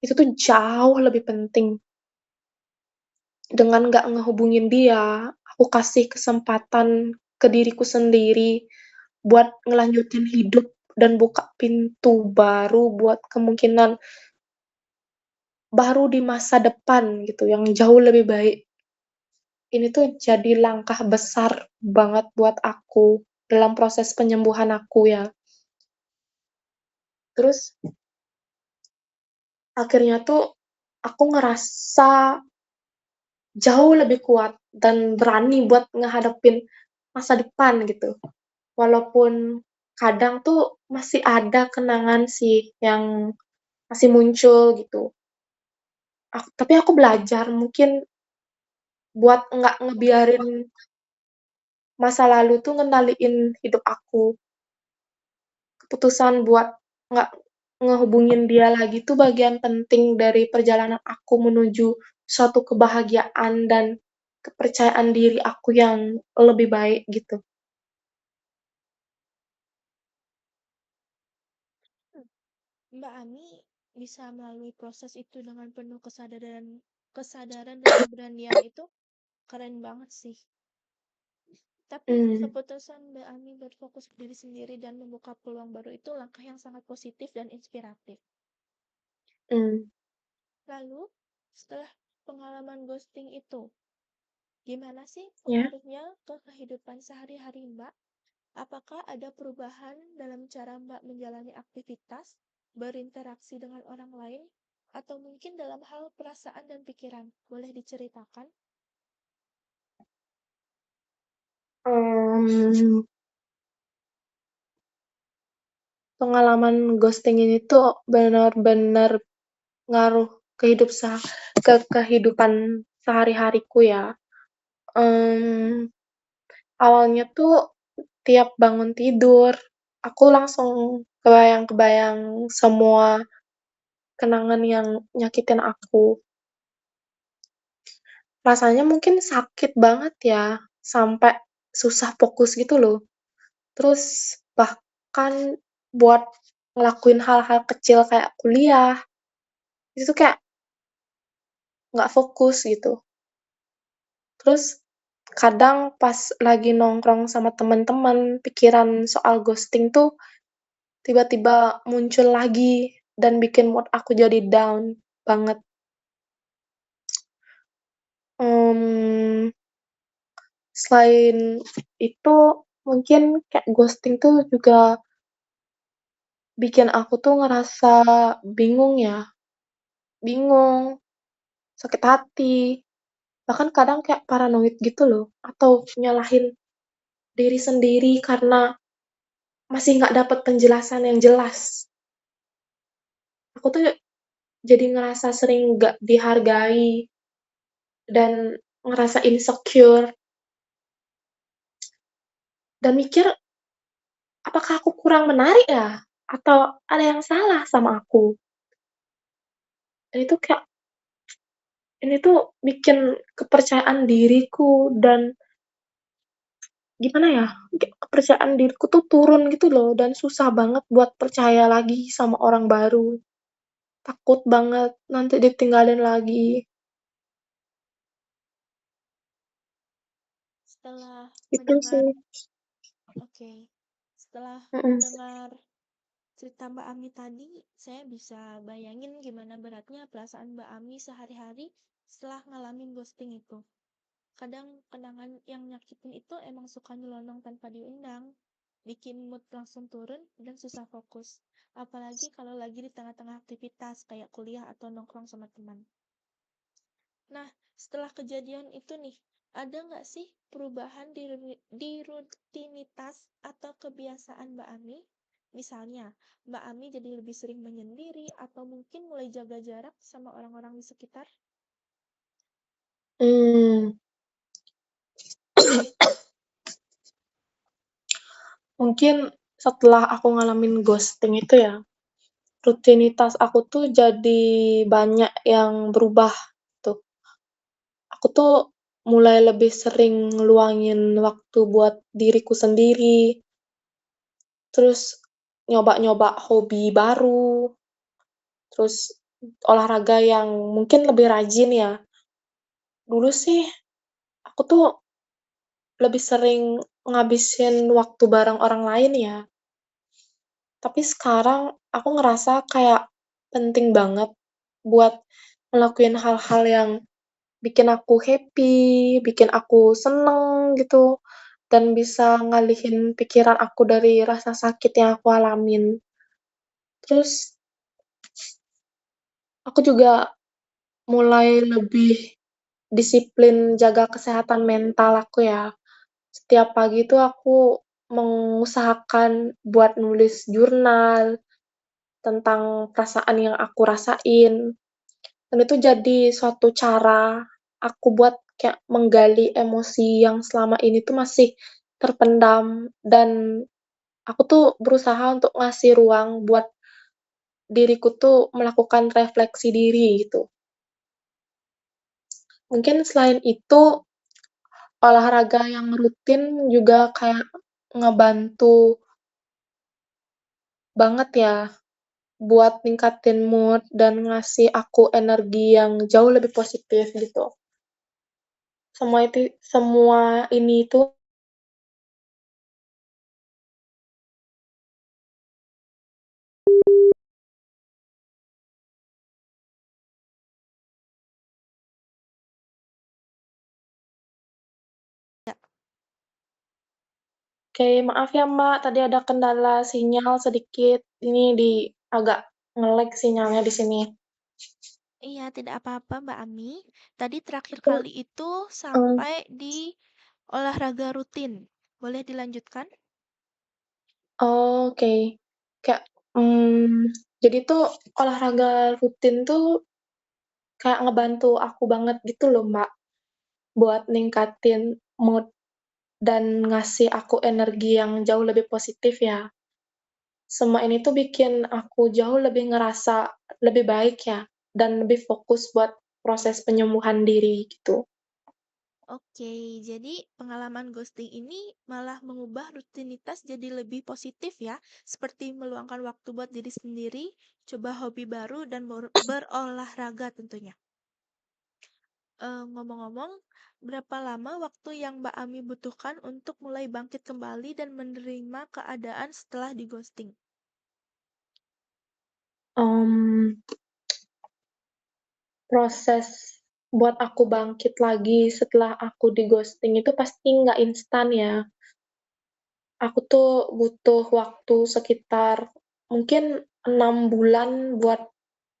itu tuh jauh lebih penting. Dengan nggak ngehubungin dia, aku kasih kesempatan ke diriku sendiri buat ngelanjutin hidup dan buka pintu baru buat kemungkinan baru di masa depan gitu, yang jauh lebih baik. Ini tuh jadi langkah besar banget buat aku dalam proses penyembuhan aku ya. Terus akhirnya tuh aku ngerasa jauh lebih kuat dan berani buat ngehadapin masa depan gitu. Walaupun kadang tuh masih ada kenangan sih yang masih muncul gitu. Tapi aku belajar mungkin buat nggak ngebiarin masa lalu tuh ngendaliin hidup aku. Keputusan buat nggak ngehubungin dia lagi tuh bagian penting dari perjalanan aku menuju suatu kebahagiaan dan kepercayaan diri aku yang lebih baik gitu. Hmm, Mbak Ami bisa melalui proses itu dengan penuh kesadaran dan keberanian itu keren banget sih. Tapi Mmm, keputusan Mbak Ami berfokus ke diri sendiri dan membuka peluang baru itu langkah yang sangat positif dan inspiratif. mmm, Lalu, setelah pengalaman ghosting itu, gimana sih ya, pengaruhnya ke kehidupan sehari-hari Mbak? Apakah ada perubahan dalam cara Mbak menjalani aktivitas, berinteraksi dengan orang lain, atau mungkin dalam hal perasaan dan pikiran? Boleh diceritakan? mmm, pengalaman ghosting ini tuh bener-bener ngaruh ke kehidupan sehari-hariku ya. Mmm, Awalnya tuh tiap bangun tidur, aku langsung kebayang-kebayang semua kenangan yang nyakitin aku. Rasanya mungkin sakit banget ya, sampai susah fokus gitu loh. Terus bahkan buat ngelakuin hal-hal kecil kayak kuliah, itu tuh kayak nggak fokus gitu. Terus kadang pas lagi nongkrong sama teman-teman, pikiran soal ghosting tuh tiba-tiba muncul lagi dan bikin mood aku jadi down banget. Mmm, Selain itu mungkin kayak ghosting tuh juga bikin aku tuh ngerasa bingung ya, bingung, sakit hati, bahkan kadang kayak paranoid gitu loh, atau nyalahin diri sendiri karena masih nggak dapet penjelasan yang jelas. Aku tuh jadi ngerasa sering nggak dihargai dan ngerasa insecure dan mikir, "Apakah aku kurang menarik ya? Atau ada yang salah sama aku?" Dan itu kayak ini tuh bikin kepercayaan diriku dan gimana ya, kepercayaan diriku tuh turun gitu loh dan susah banget buat percaya lagi sama orang baru. Takut banget nanti ditinggalin lagi. Setelah Itu mendengar, sih. oke, Setelah Mhm. mendengar cerita Mbak Ami tadi, saya bisa bayangin gimana beratnya perasaan Mbak Ami sehari-hari setelah ngalamin ghosting itu. Kadang kenangan yang nyakitin itu emang suka nyelonong tanpa diundang, bikin mood langsung turun dan susah fokus. Apalagi kalau lagi di tengah-tengah aktivitas kayak kuliah atau nongkrong sama teman. Nah, setelah kejadian itu nih, ada nggak sih perubahan di rutinitas atau kebiasaan Mbak Ami? Misalnya, Mbak Ami jadi lebih sering menyendiri atau mungkin mulai jaga jarak sama orang-orang di sekitar? Mmm, mungkin setelah aku ngalamin ghosting itu ya, rutinitas aku tuh jadi banyak yang berubah tuh. Aku tuh mulai lebih sering ngeluangin waktu buat diriku sendiri, terus nyoba-nyoba hobi baru, terus olahraga yang mungkin lebih rajin ya. Dulu sih aku tuh lebih sering ngabisin waktu bareng orang lain ya, tapi sekarang aku ngerasa kayak penting banget buat ngelakuin hal-hal yang bikin aku happy, bikin aku seneng gitu, dan bisa ngalihin pikiran aku dari rasa sakit yang aku alamin. Terus aku juga mulai lebih disiplin jaga kesehatan mental aku ya. Setiap pagi tuh aku mengusahakan buat nulis jurnal tentang perasaan yang aku rasain, dan itu jadi suatu cara aku buat kayak menggali emosi yang selama ini tuh masih terpendam, dan aku tuh berusaha untuk ngasih ruang buat diriku tuh melakukan refleksi diri gitu. Mungkin selain itu, olahraga yang rutin juga kayak ngebantu banget ya buat ningkatin mood dan ngasih aku energi yang jauh lebih positif gitu. Semua ini tuh Ya, oke, maaf ya Mbak, tadi ada kendala sinyal sedikit, ini agak nge-lag sinyalnya di sini. iya, tidak apa-apa Mbak Ami. Tadi terakhir Itu, kali itu mmm, sampai di olahraga rutin. Boleh dilanjutkan? oke. Kayak, jadi tuh olahraga rutin tuh kayak ngebantu aku banget gitu loh Mbak, buat ningkatin mood dan ngasih aku energi yang jauh lebih positif ya. Semua ini tuh bikin aku jauh lebih ngerasa lebih baik ya, dan lebih fokus buat proses penyembuhan diri gitu. Oke, jadi pengalaman ghosting ini malah mengubah rutinitas jadi lebih positif ya, seperti meluangkan waktu buat diri sendiri, coba hobi baru, dan berolahraga tentunya. Ngomong-ngomong, berapa lama waktu yang Mbak Ami butuhkan untuk mulai bangkit kembali dan menerima keadaan setelah di ghosting? Mmm, Proses buat aku bangkit lagi setelah aku di-ghosting itu pasti nggak instan ya. Aku tuh butuh waktu sekitar mungkin 6 bulan buat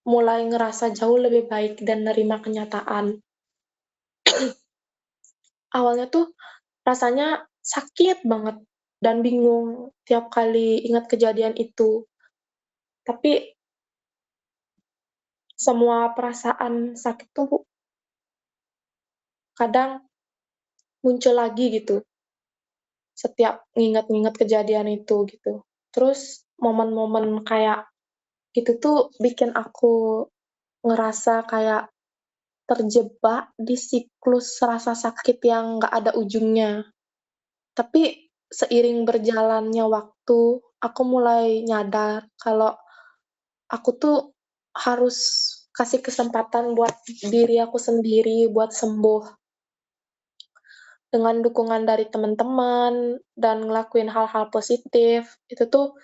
mulai ngerasa jauh lebih baik dan nerima kenyataan. Awalnya tuh rasanya sakit banget dan bingung tiap kali ingat kejadian itu, tapi semua perasaan sakit tuh kadang muncul lagi gitu, setiap nginget-nginget kejadian itu, gitu. Terus momen-momen kayak gitu tuh bikin aku ngerasa kayak terjebak di siklus rasa sakit yang nggak ada ujungnya. Tapi seiring berjalannya waktu, aku mulai nyadar kalau aku tuh harus kasih kesempatan buat diri aku sendiri buat sembuh. dengan dukungan dari teman-teman dan ngelakuin hal-hal positif, itu tuh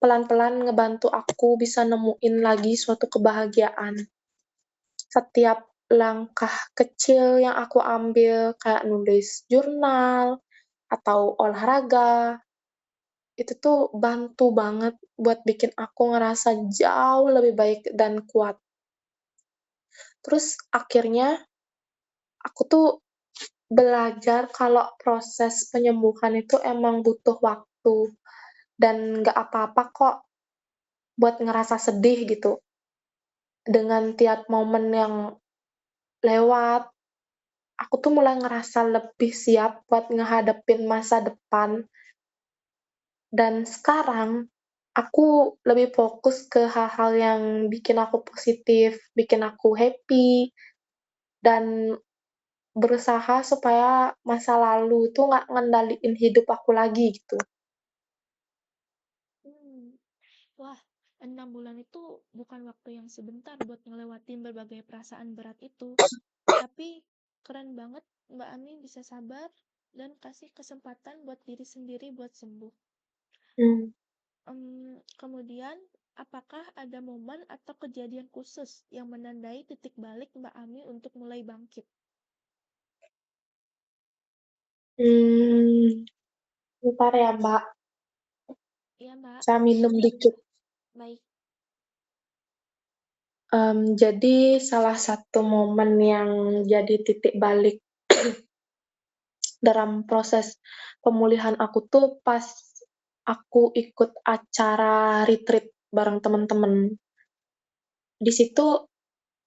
pelan-pelan ngebantu aku bisa nemuin lagi suatu kebahagiaan. Setiap langkah kecil yang aku ambil kayak nulis jurnal atau olahraga, itu tuh bantu banget buat bikin aku ngerasa jauh lebih baik dan kuat. Terus akhirnya aku tuh belajar kalau proses penyembuhan itu emang butuh waktu dan nggak apa-apa kok buat ngerasa sedih gitu. Dengan tiap momen yang lewat, aku tuh mulai ngerasa lebih siap buat ngehadapin masa depan. Dan sekarang aku lebih fokus ke hal-hal yang bikin aku positif, bikin aku happy, dan berusaha supaya masa lalu tuh nggak ngendaliin hidup aku lagi gitu. Hmm. Wah, 6 bulan itu bukan waktu yang sebentar buat ngelewatin berbagai perasaan berat itu. Tapi keren banget Mbak Ami bisa sabar dan kasih kesempatan buat diri sendiri buat sembuh. Mmm, Kemudian, apakah ada momen atau kejadian khusus yang menandai titik balik Mbak Ami untuk mulai bangkit? mmm, bentar ya, Mbak, Iya, Mbak. saya minum dikit. Baik. Jadi salah satu momen yang jadi titik balik dalam proses pemulihan aku tuh pas aku ikut acara retreat bareng temen-temen. Di situ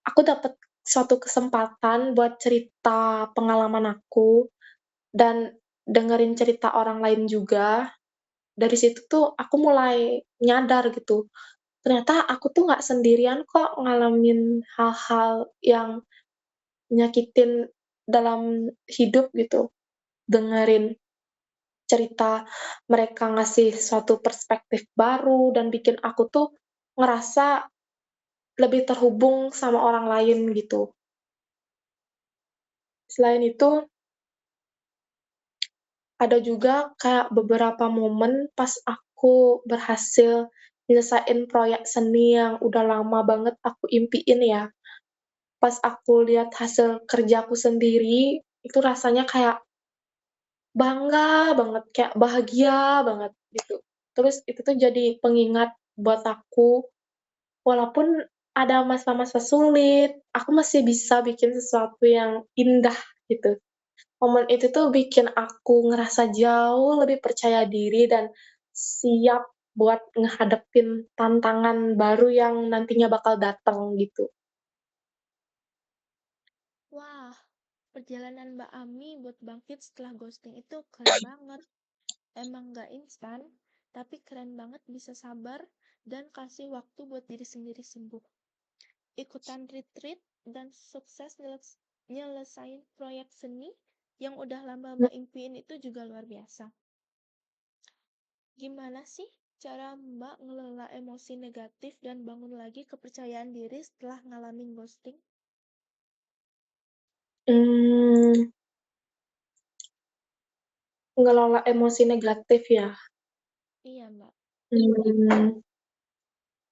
aku dapet suatu kesempatan buat cerita pengalaman aku dan dengerin cerita orang lain juga. Dari situ tuh aku mulai nyadar gitu, ternyata aku tuh nggak sendirian kok ngalamin hal-hal yang nyakitin dalam hidup gitu. Dengerin cerita mereka ngasih suatu perspektif baru dan bikin aku tuh ngerasa lebih terhubung sama orang lain gitu. Selain itu, ada juga kayak beberapa momen pas aku berhasil nyelesain proyek seni yang udah lama banget aku impiin ya. Pas aku lihat hasil kerjaku sendiri, itu rasanya kayak bangga banget, kayak bahagia banget gitu. Terus itu tuh jadi pengingat buat aku, walaupun ada masa-masa sulit, aku masih bisa bikin sesuatu yang indah gitu. Momen itu tuh bikin aku ngerasa jauh lebih percaya diri dan siap buat ngehadapin tantangan baru yang nantinya bakal datang gitu. Wah, perjalanan Mbak Ami buat bangkit setelah ghosting itu keren banget. Emang nggak instan, tapi keren banget bisa sabar dan kasih waktu buat diri sendiri sembuh. Ikutan retreat dan sukses nyelesain proyek seni yang udah lama Mbak impiin itu juga luar biasa. Gimana sih cara Mbak ngelola emosi negatif dan bangun lagi kepercayaan diri setelah ngalamin ghosting? Mmm, ngelola emosi negatif ya? Iya, Mbak. Mmm,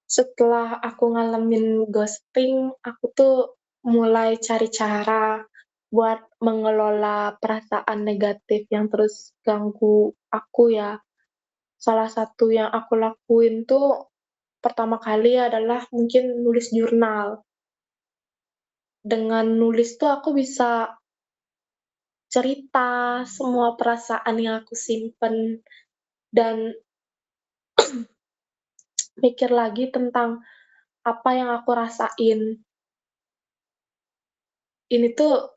setelah aku ngalamin ghosting, aku tuh mulai cari cara buat mengelola perasaan negatif yang terus ganggu aku ya. Salah satu yang aku lakuin tuh pertama kali adalah mungkin nulis jurnal. Dengan nulis tuh aku bisa cerita semua perasaan yang aku simpen dan mikir lagi tentang apa yang aku rasain. Ini tuh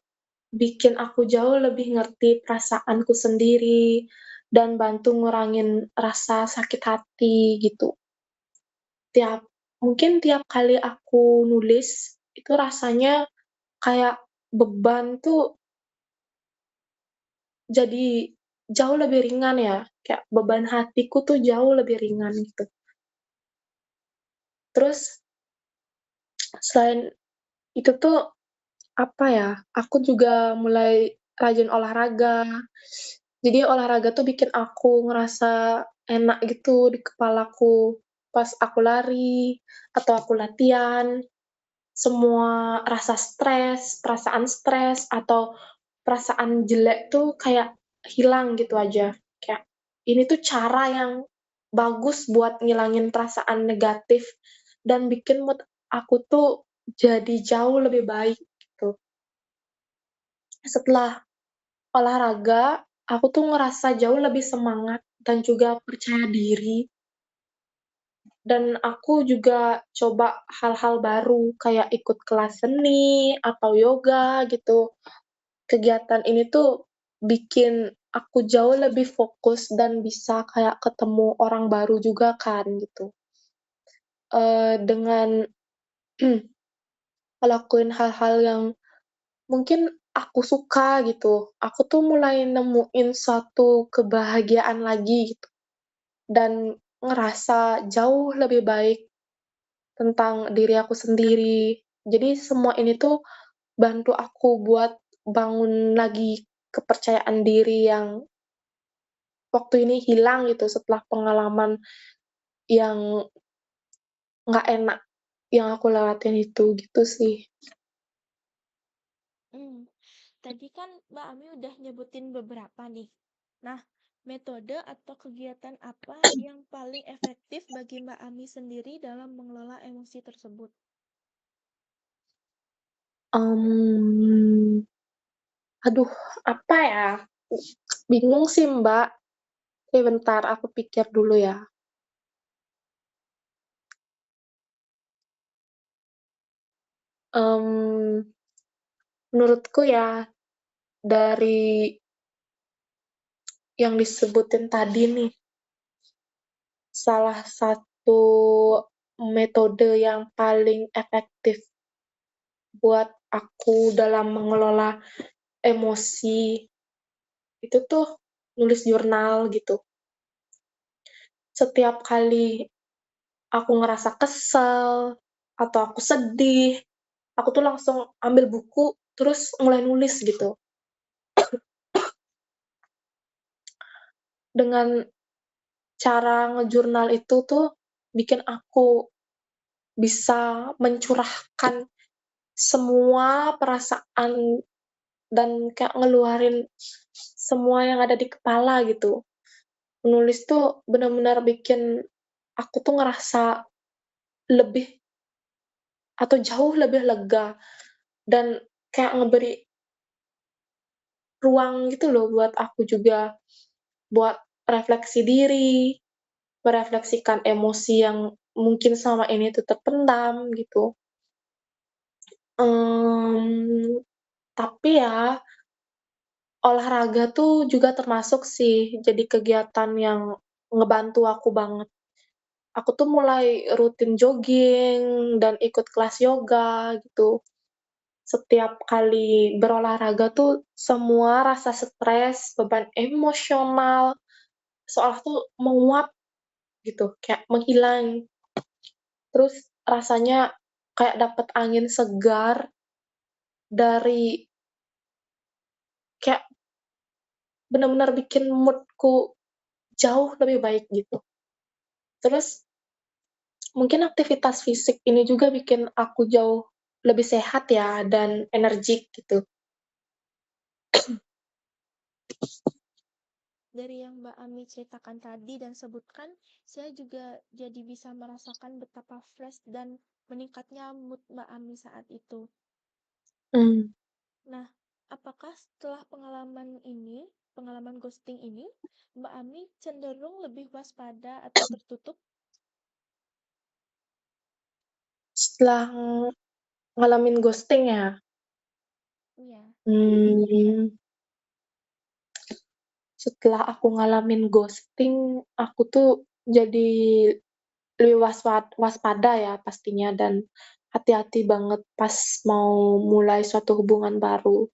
bikin aku jauh lebih ngerti perasaanku sendiri dan bantu ngurangin rasa sakit hati gitu. Tiap mungkin tiap kali aku nulis, itu rasanya kayak beban tuh jadi jauh lebih ringan ya, kayak beban hatiku tuh jauh lebih ringan gitu. Terus selain itu tuh, apa ya, aku juga mulai rajin olahraga. Jadi olahraga tuh bikin aku ngerasa enak gitu di kepalaku. Pas aku lari atau aku latihan, semua rasa stres, atau perasaan jelek tuh kayak hilang gitu aja. Kayak ini tuh cara yang bagus buat ngilangin perasaan negatif dan bikin mood aku tuh jadi jauh lebih baik gitu. Setelah olahraga, aku tuh ngerasa jauh lebih semangat dan juga percaya diri, dan aku juga coba hal-hal baru kayak ikut kelas seni atau yoga gitu. Kegiatan ini tuh bikin aku jauh lebih fokus dan bisa kayak ketemu orang baru juga kan gitu. Dengan ngelakuin hal-hal yang mungkin aku suka gitu, aku tuh mulai nemuin suatu kebahagiaan lagi gitu, dan ngerasa jauh lebih baik tentang diri aku sendiri. Jadi semua ini tuh bantu aku buat bangun lagi kepercayaan diri yang waktu ini hilang gitu setelah pengalaman yang nggak enak yang aku lewatin itu, gitu sih. Hmm, tadi kan Mbak Ami udah nyebutin beberapa nih. Nah, metode atau kegiatan apa yang paling efektif bagi Mbak Ami sendiri dalam mengelola emosi tersebut? Mmm, aduh, apa ya? Bingung sih, Mbak. Bentar aku pikir dulu ya. Mmm, Menurutku ya, dari yang disebutin tadi nih, salah satu metode yang paling efektif buat aku dalam mengelola emosi, itu tuh nulis jurnal gitu. Setiap kali aku ngerasa kesel, atau aku sedih, aku tuh langsung ambil buku, terus mulai nulis gitu. Dengan cara ngejurnal itu tuh bikin aku bisa mencurahkan semua perasaan dan kayak ngeluarin semua yang ada di kepala gitu. Menulis tuh bener-bener bikin aku tuh ngerasa lebih atau jauh lebih lega dan kayak ngeberi ruang gitu loh buat aku juga buat refleksi diri, merefleksikan emosi yang mungkin selama ini tuh terpendam gitu. Mmm, tapi ya, olahraga tuh juga termasuk sih jadi kegiatan yang ngebantu aku banget. Aku tuh mulai rutin jogging dan ikut kelas yoga gitu. Setiap kali berolahraga tuh semua rasa stres, beban emosional, seolah tuh menguap gitu, kayak menghilang. Terus rasanya kayak dapet angin segar dari kayak bener-bener bikin mood-ku jauh lebih baik gitu. Terus mungkin aktivitas fisik ini juga bikin aku jauh lebih sehat ya dan energik gitu. Dari yang Mbak Ami ceritakan tadi dan sebutkan, saya juga jadi bisa merasakan betapa fresh dan meningkatnya mood Mbak Ami saat itu. Mmm, Nah, apakah setelah pengalaman ghosting ini, Mbak Ami cenderung lebih waspada atau tertutup? Setelah ngalamin ghosting ya, Iya. mmm, setelah aku ngalamin ghosting, aku tuh jadi lebih waspada ya pastinya dan hati-hati banget pas mau mulai suatu hubungan baru.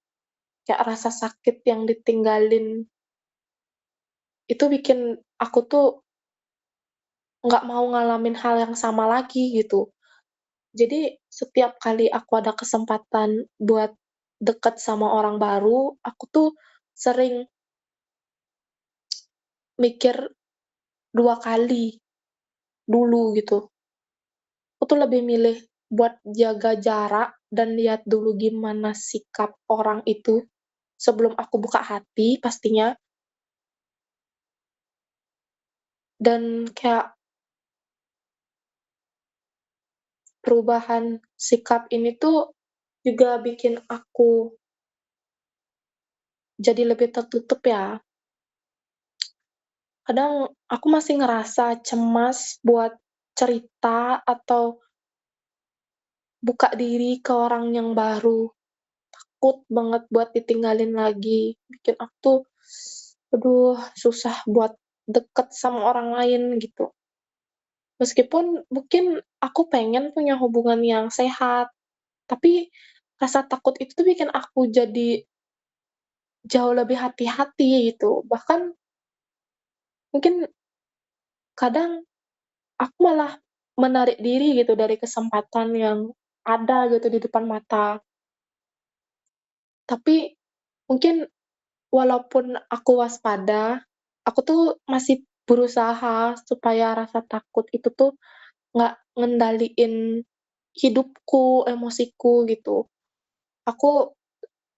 Kayak rasa sakit yang ditinggalin itu bikin aku tuh nggak mau ngalamin hal yang sama lagi gitu. Jadi setiap kali aku ada kesempatan buat deket sama orang baru, aku tuh sering mikir 2 kali dulu gitu. Aku tuh lebih milih buat jaga jarak dan lihat dulu gimana sikap orang itu sebelum aku buka hati pastinya, dan kayak perubahan sikap ini tuh juga bikin aku jadi lebih tertutup ya. Kadang aku masih ngerasa cemas buat cerita atau buka diri ke orang yang baru. Takut banget buat ditinggalin lagi, bikin aku tuh, aduh, susah buat deket sama orang lain gitu. Meskipun mungkin aku pengen punya hubungan yang sehat, tapi rasa takut itu tuh bikin aku jadi jauh lebih hati-hati gitu. Bahkan mungkin kadang aku malah menarik diri gitu dari kesempatan yang ada gitu di depan mata. Tapi mungkin walaupun aku waspada, aku tuh masih berusaha supaya rasa takut itu tuh nggak ngendaliin hidupku, emosiku gitu. Aku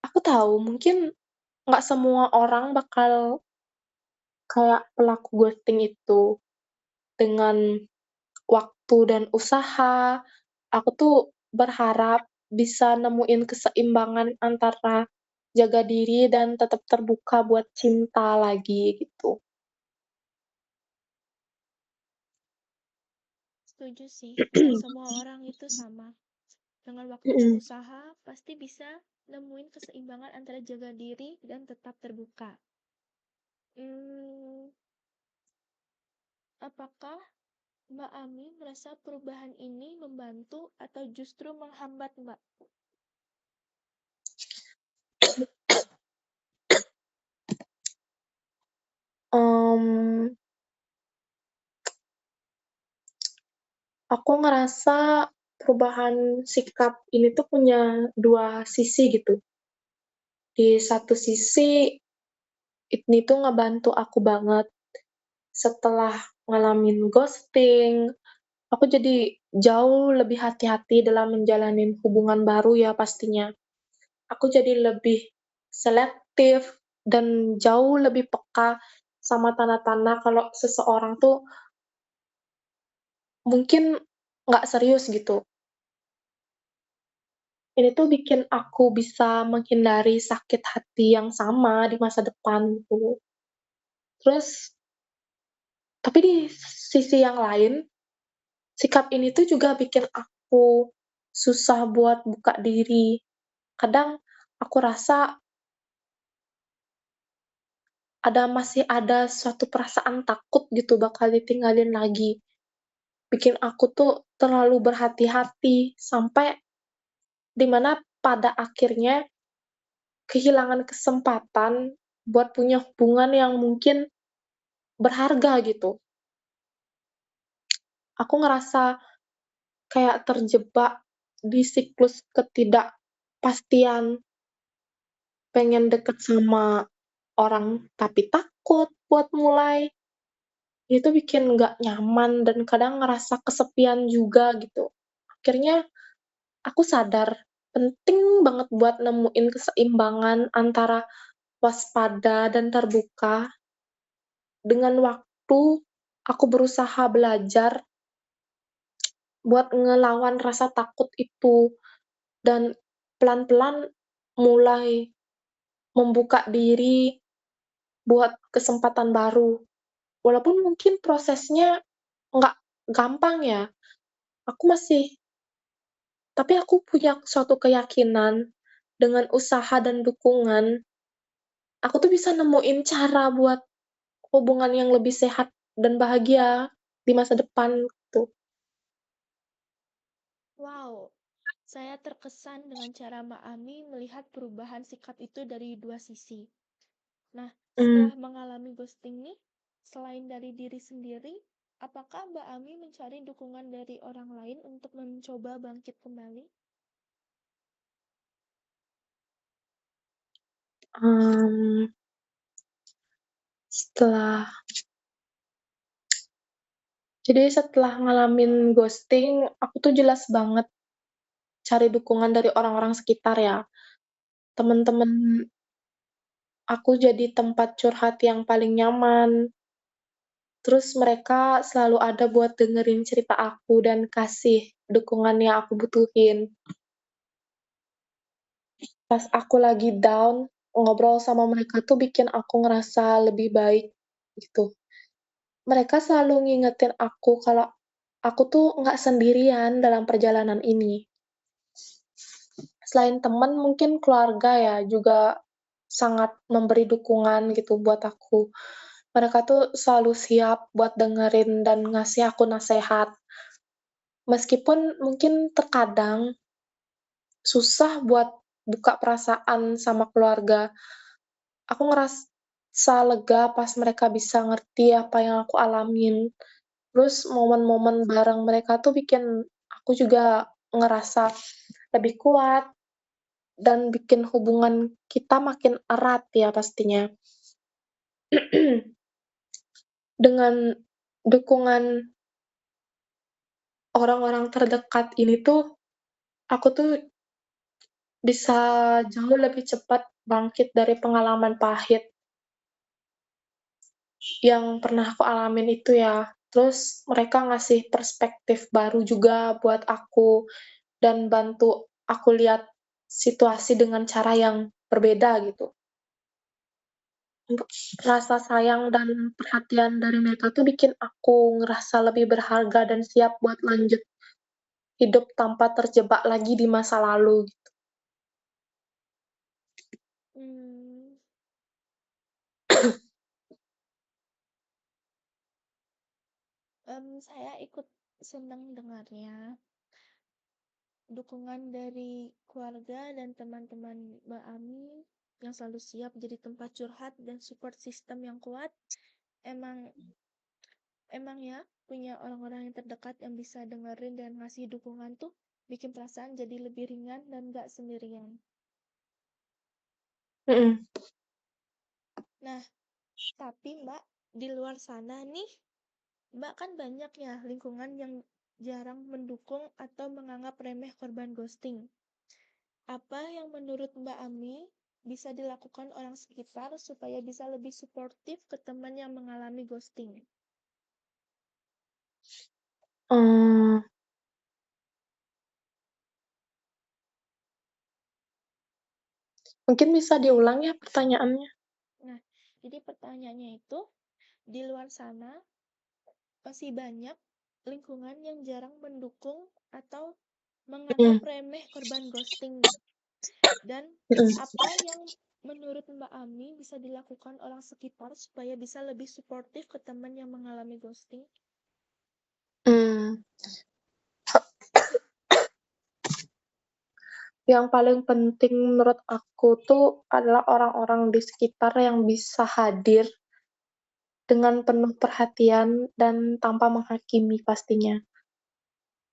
aku tahu mungkin nggak semua orang bakal kayak pelaku ghosting itu. Dengan waktu dan usaha, aku tuh berharap bisa nemuin keseimbangan antara jaga diri dan tetap terbuka buat cinta lagi gitu. Setuju sih, nggak semua orang itu sama. Dengan waktu dan Mhm. usaha, pasti bisa nemuin keseimbangan antara jaga diri dan tetap terbuka. Hmm, apakah Mbak Ami merasa perubahan ini membantu atau justru menghambat Mbak? Mmm, aku ngerasa perubahan sikap ini tuh punya 2 sisi gitu. Di satu sisi, ini tuh ngebantu aku banget setelah ngalamin ghosting. Aku jadi jauh lebih hati-hati dalam menjalanin hubungan baru ya pastinya. Aku jadi lebih selektif dan jauh lebih peka sama tanda-tanda kalau seseorang tuh mungkin nggak serius gitu. Ini tuh bikin aku bisa menghindari sakit hati yang sama di masa depan gitu. Terus tapi di sisi yang lain, sikap ini tuh juga bikin aku susah buat buka diri. Kadang aku rasa masih ada suatu perasaan takut gitu bakal ditinggalin lagi. Bikin aku tuh terlalu berhati-hati, sampai di mana pada akhirnya kehilangan kesempatan buat punya hubungan yang mungkin berharga gitu. Aku ngerasa kayak terjebak di siklus ketidakpastian, pengen deket sama orang tapi takut buat mulai. Itu bikin nggak nyaman dan kadang ngerasa kesepian juga gitu. Akhirnya aku sadar penting banget buat nemuin keseimbangan antara waspada dan terbuka. Dengan waktu, aku berusaha belajar buat ngelawan rasa takut itu dan pelan-pelan mulai membuka diri buat kesempatan baru. Walaupun mungkin prosesnya nggak gampang ya, aku masih tapi aku punya suatu keyakinan, dengan usaha dan dukungan, aku tuh bisa nemuin cara buat hubungan yang lebih sehat dan bahagia di masa depan, gitu. Wow, saya terkesan dengan cara Mbak Ami melihat perubahan sikap itu dari dua sisi. Nah, Mmm, setelah mengalami ghosting nih, selain dari diri sendiri, apakah Mbak Ami mencari dukungan dari orang lain untuk mencoba bangkit kembali? Mmm, setelah setelah ngalamin ghosting, aku tuh jelas banget cari dukungan dari orang-orang sekitar ya. Temen-temen aku jadi tempat curhat yang paling nyaman, terus mereka selalu ada buat dengerin cerita aku dan kasih dukungan yang aku butuhin. Pas aku lagi down, ngobrol sama mereka tuh bikin aku ngerasa lebih baik, gitu. Mereka selalu ngingetin aku kalau aku tuh nggak sendirian dalam perjalanan ini. Selain teman, mungkin keluarga ya, juga sangat memberi dukungan gitu buat aku. Mereka tuh selalu siap buat dengerin dan ngasih aku nasehat. Meskipun mungkin terkadang susah buat buka perasaan sama keluarga, aku ngerasa lega pas mereka bisa ngerti apa yang aku alamin. Terus momen-momen bareng mereka tuh bikin aku juga ngerasa lebih kuat dan bikin hubungan kita makin erat ya pastinya. Dengan dukungan orang-orang terdekat ini tuh, aku tuh bisa jauh lebih cepat bangkit dari pengalaman pahit yang pernah aku alamin itu ya. Terus mereka ngasih perspektif baru juga buat aku dan bantu aku lihat situasi dengan cara yang berbeda gitu. Untuk rasa sayang dan perhatian dari mereka tuh bikin aku ngerasa lebih berharga dan siap buat lanjut hidup tanpa terjebak lagi di masa lalu. Mmm, saya ikut senang dengarnya. Dukungan dari keluarga dan teman-teman Mbak Ami yang selalu siap jadi tempat curhat dan support system yang kuat, emang emang ya, punya orang-orang yang terdekat yang bisa dengerin dan ngasih dukungan tuh bikin perasaan jadi lebih ringan dan gak sendirian. Mhm, Nah, tapi Mbak, di luar sana nih, Mbak kan banyak ya lingkungan yang jarang mendukung atau menganggap remeh korban ghosting. Apa yang menurut Mbak Ami bisa dilakukan orang sekitar supaya bisa lebih suportif ke teman yang mengalami ghosting? eee, mungkin bisa diulang ya pertanyaannya? Nah, jadi pertanyaannya itu, di luar sana masih banyak lingkungan yang jarang mendukung atau menganggap Mhm remeh korban ghosting nih. Dan mhm. apa yang menurut Mbak Ami bisa dilakukan orang sekitar supaya bisa lebih suportif ke teman yang mengalami ghosting? Mmm, yang paling penting menurut aku tuh adalah orang-orang di sekitar yang bisa hadir dengan penuh perhatian dan tanpa menghakimi pastinya.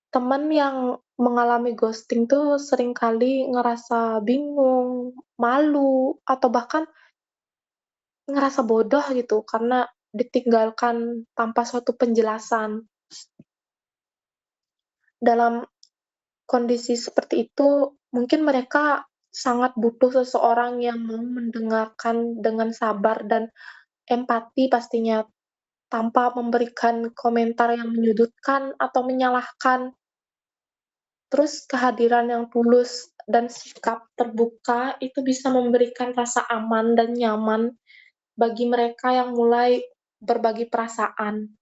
Teman yang mengalami ghosting tuh seringkali ngerasa bingung, malu, atau bahkan ngerasa bodoh gitu karena ditinggalkan tanpa suatu penjelasan. Dalam kondisi seperti itu, mungkin mereka sangat butuh seseorang yang mau mendengarkan dengan sabar dan empati pastinya, tanpa memberikan komentar yang menyudutkan atau menyalahkan. Terus kehadiran yang tulus dan sikap terbuka itu bisa memberikan rasa aman dan nyaman bagi mereka yang mulai berbagi perasaan.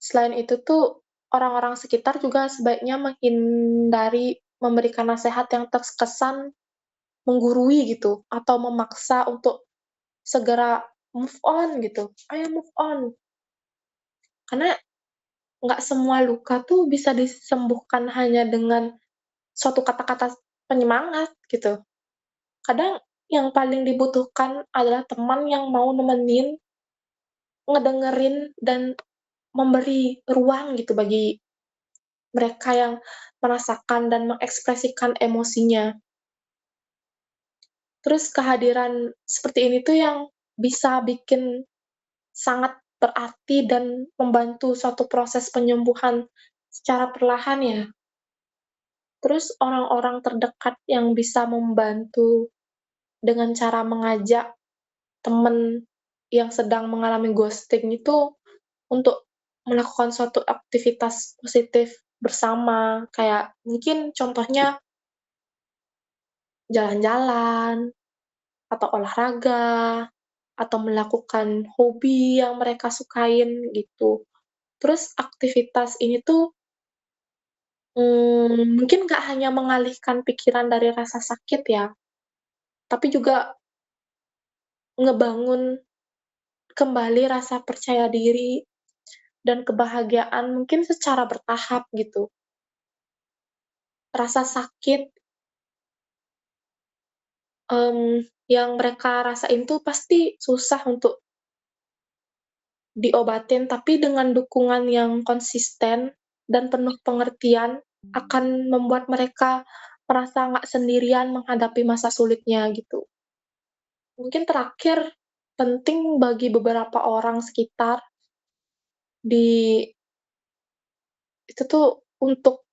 Selain itu tuh, orang-orang sekitar juga sebaiknya menghindari memberikan nasihat yang terkesan menggurui gitu, atau memaksa untuk segera move on gitu, "Ayo move on." Karena nggak semua luka tuh bisa disembuhkan hanya dengan suatu kata-kata penyemangat gitu. Kadang yang paling dibutuhkan adalah teman yang mau nemenin, ngedengerin, dan memberi ruang gitu bagi mereka yang merasakan dan mengekspresikan emosinya. Terus kehadiran seperti ini tuh yang bisa bikin sangat berarti dan membantu suatu proses penyembuhan secara perlahan ya. Terus orang-orang terdekat yang bisa membantu dengan cara mengajak temen yang sedang mengalami ghosting itu untuk melakukan suatu aktivitas positif bersama, kayak mungkin contohnya jalan-jalan, atau olahraga, atau melakukan hobi yang mereka sukain gitu. Terus aktivitas ini tuh, mungkin nggak hanya mengalihkan pikiran dari rasa sakit ya, tapi juga ngebangun kembali rasa percaya diri dan kebahagiaan mungkin secara bertahap gitu. Rasa sakit, yang mereka rasain tuh pasti susah untuk diobatin, tapi dengan dukungan yang konsisten dan penuh pengertian akan membuat mereka merasa nggak sendirian menghadapi masa sulitnya gitu. Mungkin terakhir, penting bagi beberapa orang sekitar di itu tuh untuk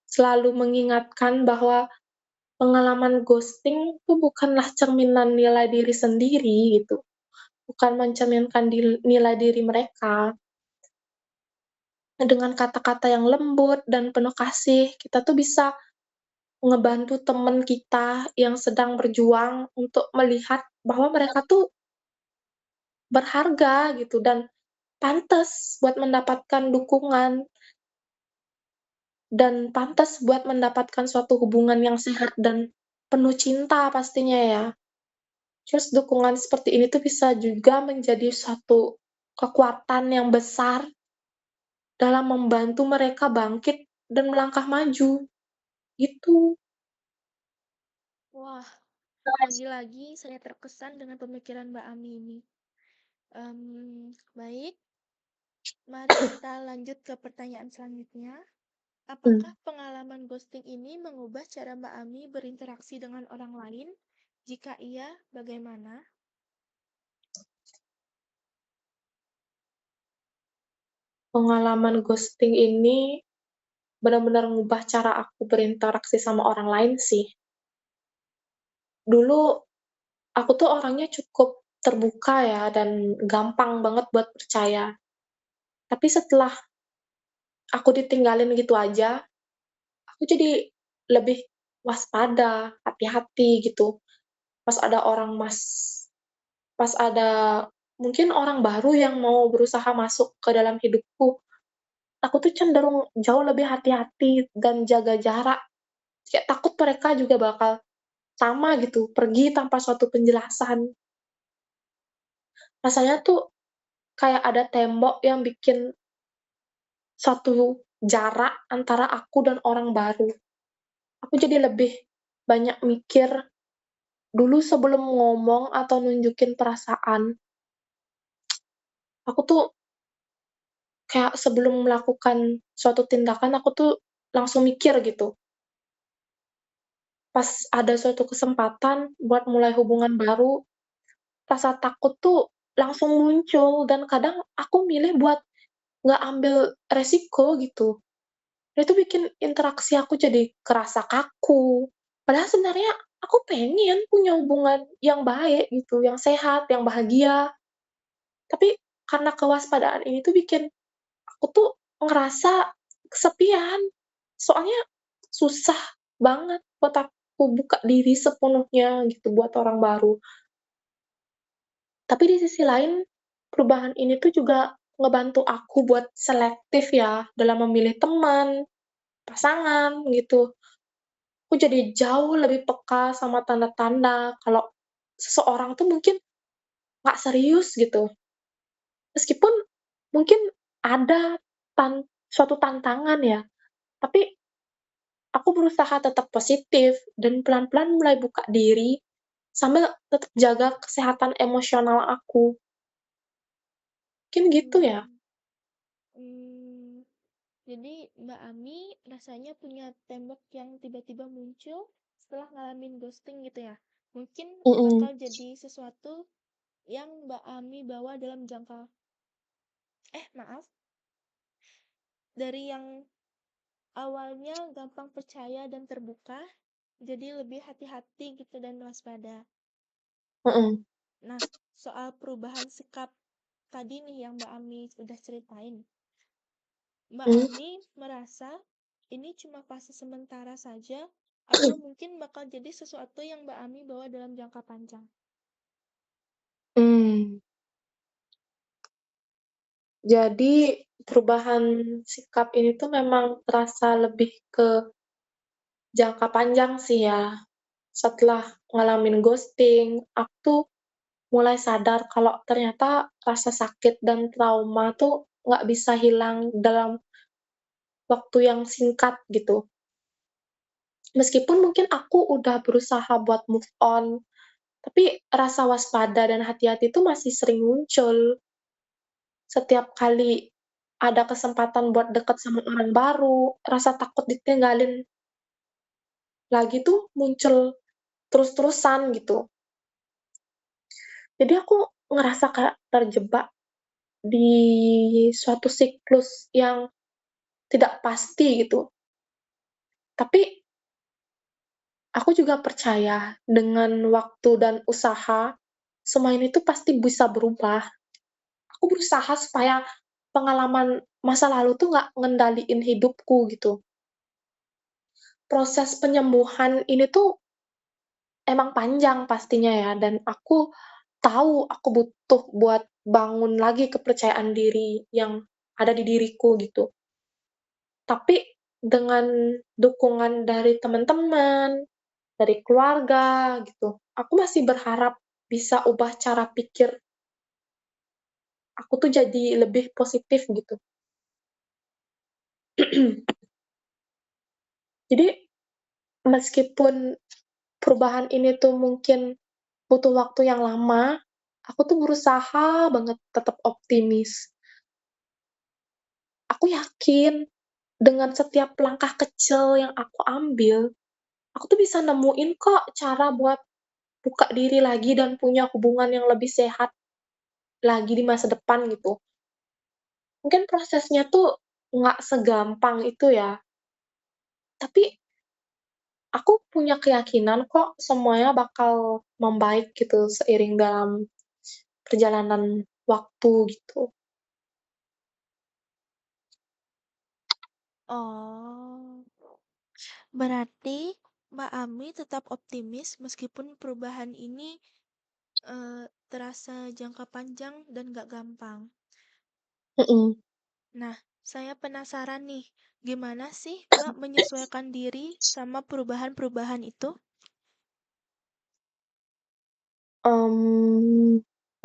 selalu mengingatkan bahwa pengalaman ghosting itu bukanlah cerminan nilai diri sendiri gitu, bukan mencerminkan nilai diri mereka. Dengan kata-kata yang lembut dan penuh kasih, kita tuh bisa ngebantu temen kita yang sedang berjuang untuk melihat bahwa mereka tuh berharga gitu dan pantas buat mendapatkan dukungan dan pantas buat mendapatkan suatu hubungan yang sehat dan penuh cinta pastinya ya. Terus dukungan seperti ini tuh bisa juga menjadi suatu kekuatan yang besar dalam membantu mereka bangkit dan melangkah maju, gitu. Wah, lagi-lagi saya terkesan dengan pemikiran Mbak Ami ini. Baik, mari kita lanjut ke pertanyaan selanjutnya. Apakah Mmm, pengalaman ghosting ini mengubah cara Mbak Ami berinteraksi dengan orang lain? Jika iya, bagaimana? Pengalaman ghosting ini benar-benar ngubah cara aku berinteraksi sama orang lain sih. Dulu aku tuh orangnya cukup terbuka ya dan gampang banget buat percaya. Tapi setelah aku ditinggalin gitu aja, aku jadi lebih waspada, hati-hati gitu. Pas ada orang mas pas ada mungkin orang baru yang mau berusaha masuk ke dalam hidupku, aku tuh cenderung jauh lebih hati-hati dan jaga jarak. Kayak takut mereka juga bakal sama gitu, pergi tanpa suatu penjelasan. Rasanya tuh kayak ada tembok yang bikin suatu jarak antara aku dan orang baru. Aku jadi lebih banyak mikir dulu sebelum ngomong atau nunjukin perasaan. Aku tuh kayak sebelum melakukan suatu tindakan, aku tuh langsung mikir gitu. Pas ada suatu kesempatan buat mulai hubungan baru, rasa takut tuh langsung muncul dan kadang aku milih buat nggak ambil resiko gitu. Itu bikin interaksi aku jadi kerasa kaku. Padahal sebenarnya aku pengen punya hubungan yang baik gitu, yang sehat, yang bahagia. Tapi karena kewaspadaan ini tuh bikin aku tuh ngerasa kesepian. Soalnya susah banget buat aku buka diri sepenuhnya gitu buat orang baru. Tapi di sisi lain, perubahan ini tuh juga ngebantu aku buat selektif ya dalam memilih teman, pasangan gitu. Aku jadi jauh lebih peka sama tanda-tanda kalau seseorang tuh mungkin nggak serius gitu. Meskipun mungkin ada suatu tantangan ya, tapi aku berusaha tetap positif dan pelan-pelan mulai buka diri sambil tetap jaga kesehatan emosional aku. Mungkin gitu ya. Hmm, hmm, jadi Mbak Ami rasanya punya tembok yang tiba-tiba muncul setelah ngalamin ghosting gitu ya? Mungkin Mhm. bakal jadi sesuatu yang Mbak Ami bawa dalam jangka maaf, dari yang awalnya gampang percaya dan terbuka, jadi lebih hati-hati gitu dan waspada. Mhm. Nah, soal perubahan sikap tadi nih yang Mbak Ami udah ceritain. Mbak Mmm. Ami merasa ini cuma fase sementara saja atau mungkin bakal jadi sesuatu yang Mbak Ami bawa dalam jangka panjang? Mmm. Jadi perubahan sikap ini tuh memang terasa lebih ke jangka panjang sih ya. Setelah ngalamin ghosting, aku tuh mulai sadar kalau ternyata rasa sakit dan trauma tuh nggak bisa hilang dalam waktu yang singkat gitu. Meskipun mungkin aku udah berusaha buat move on, tapi rasa waspada dan hati-hati itu masih sering muncul. Setiap kali ada kesempatan buat deket sama orang baru, rasa takut ditinggalin lagi tuh muncul terus-terusan gitu. Jadi aku ngerasa kayak terjebak di suatu siklus yang tidak pasti gitu. Tapi aku juga percaya dengan waktu dan usaha, semua ini tuh pasti bisa berubah. Aku berusaha supaya pengalaman masa lalu tuh nggak ngendaliin hidupku gitu. Proses penyembuhan ini tuh emang panjang pastinya ya, dan aku tahu aku butuh buat bangun lagi kepercayaan diri yang ada di diriku gitu. Tapi dengan dukungan dari teman-teman, dari keluarga gitu, aku masih berharap bisa ubah cara pikir aku tuh jadi lebih positif gitu. Jadi meskipun perubahan ini tuh mungkin butuh waktu yang lama, aku tuh berusaha banget tetap optimis. Aku yakin dengan setiap langkah kecil yang aku ambil, aku tuh bisa nemuin kok cara buat buka diri lagi dan punya hubungan yang lebih sehat lagi di masa depan gitu. Mungkin prosesnya tuh nggak segampang itu ya, tapi aku punya keyakinan kok semuanya bakal membaik gitu seiring dalam perjalanan waktu gitu. Oh, berarti Mbak Ami tetap optimis meskipun perubahan ini terasa jangka panjang dan gak gampang. Mhm. Nah, saya penasaran nih, gimana sih Mbak menyesuaikan diri sama perubahan-perubahan itu?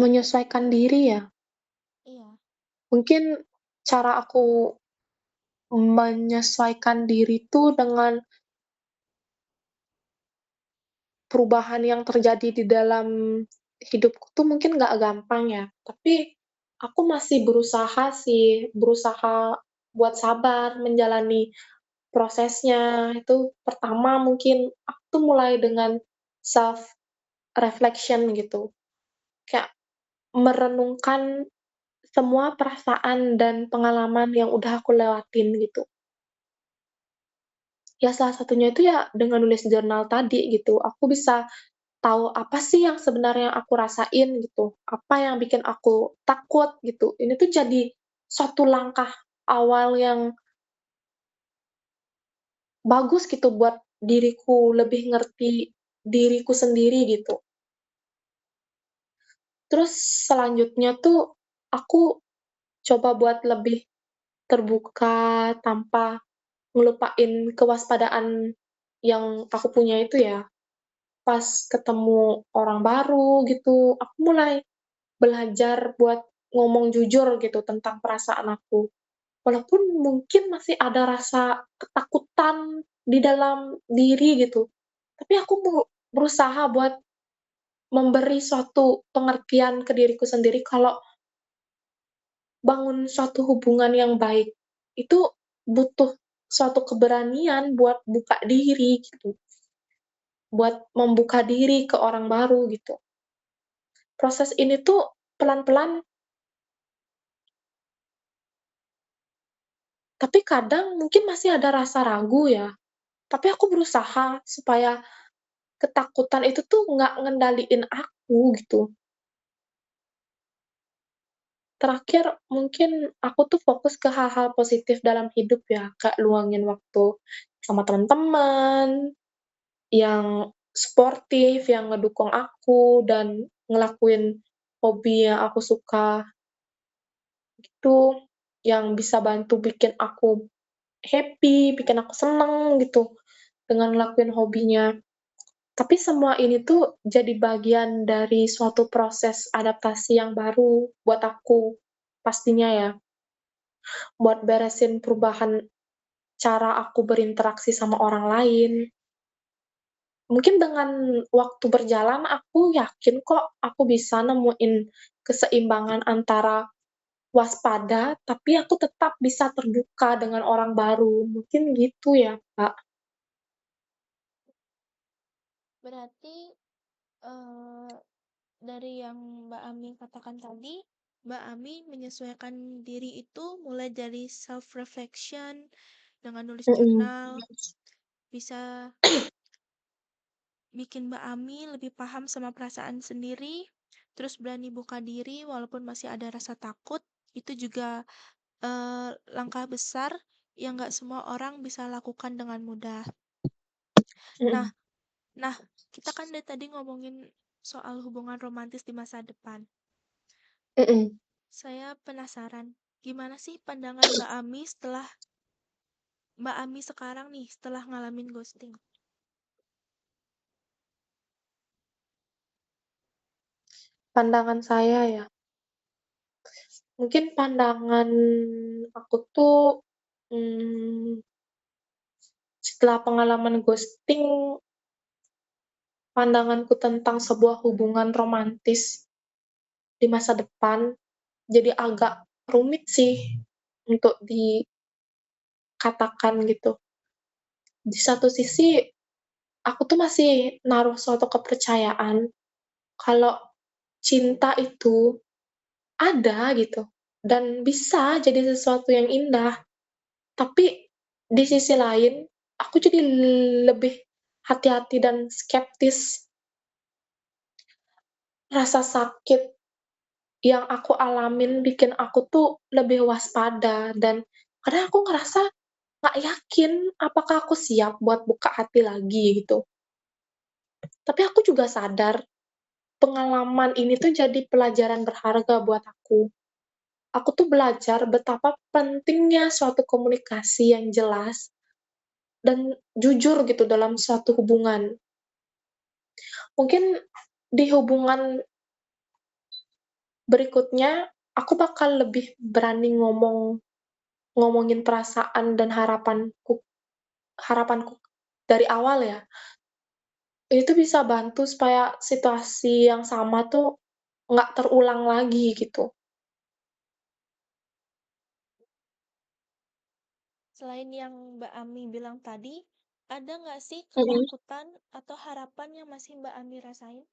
Menyesuaikan diri ya, Iya. mungkin cara aku menyesuaikan diri tuh dengan perubahan yang terjadi di dalam hidupku tuh mungkin nggak gampang ya, tapi aku masih berusaha sih, berusaha buat sabar menjalani prosesnya. Itu pertama mungkin aku tuh mulai dengan self reflection gitu, kayak merenungkan semua perasaan dan pengalaman yang udah aku lewatin gitu. Ya salah satunya itu ya dengan nulis jurnal tadi gitu, aku bisa tahu apa sih yang sebenarnya aku rasain gitu, apa yang bikin aku takut gitu. Ini tuh jadi suatu langkah awal yang bagus gitu buat diriku lebih ngerti diriku sendiri gitu. Terus selanjutnya tuh aku coba buat lebih terbuka tanpa ngelupain kewaspadaan yang aku punya itu ya. Pas ketemu orang baru gitu, aku mulai belajar buat ngomong jujur gitu tentang perasaan aku. Walaupun mungkin masih ada rasa ketakutan di dalam diri gitu, tapi aku berusaha buat memberi suatu pengertian ke diriku sendiri kalau bangun suatu hubungan yang baik itu butuh suatu keberanian buat buka diri gitu. buat membuka diri ke orang baru gitu. Proses ini tuh pelan-pelan, tapi kadang mungkin masih ada rasa ragu ya. Tapi aku berusaha supaya ketakutan itu tuh nggak ngendaliin aku gitu. Terakhir mungkin aku tuh fokus ke hal-hal positif dalam hidup ya, kayak luangin waktu sama teman-teman, yang sportif, yang ngedukung aku, dan ngelakuin hobi yang aku suka gitu, yang bisa bantu bikin aku happy, bikin aku seneng gitu, dengan ngelakuin hobinya. Tapi semua ini tuh jadi bagian dari suatu proses adaptasi yang baru buat aku, pastinya ya. Buat beresin perubahan cara aku berinteraksi sama orang lain. Mungkin dengan waktu berjalan aku yakin kok aku bisa nemuin keseimbangan antara waspada, tapi aku tetap bisa terbuka dengan orang baru. Mungkin gitu ya, Kak. Berarti eh, dari yang Mbak Ami katakan tadi, Mbak Ami menyesuaikan diri itu mulai dari self reflection dengan nulis Mhm, jurnal, bisa bikin Mbak Ami lebih paham sama perasaan sendiri, terus berani buka diri walaupun masih ada rasa takut. Itu juga langkah besar yang nggak semua orang bisa lakukan dengan mudah. Nah, mhm, nah, kita kan dari tadi ngomongin soal hubungan romantis di masa depan. mhm. Saya penasaran, gimana sih pandangan Mbak Ami setelah Mbak Ami sekarang nih setelah ngalamin ghosting? Pandangan saya ya, mungkin pandangan aku tuh, mmm, setelah pengalaman ghosting, pandanganku tentang sebuah hubungan romantis di masa depan jadi agak rumit sih untuk dikatakan gitu. Di satu sisi, aku tuh masih naruh suatu kepercayaan kalau cinta itu ada gitu dan bisa jadi sesuatu yang indah. Tapi di sisi lain, aku jadi lebih hati-hati dan skeptis. Rasa sakit yang aku alamin bikin aku tuh lebih waspada dan kadang aku ngerasa nggak yakin apakah aku siap buat buka hati lagi gitu. Tapi aku juga sadar pengalaman ini tuh jadi pelajaran berharga buat aku. Aku tuh belajar betapa pentingnya suatu komunikasi yang jelas dan jujur gitu dalam suatu hubungan. Mungkin di hubungan berikutnya, aku bakal lebih berani ngomongin perasaan dan harapanku dari awal ya. Itu bisa bantu supaya situasi yang sama tuh nggak terulang lagi gitu. Selain yang Mbak Ami bilang tadi, ada nggak sih Mhm. ketakutan atau harapan yang masih Mbak Ami rasain?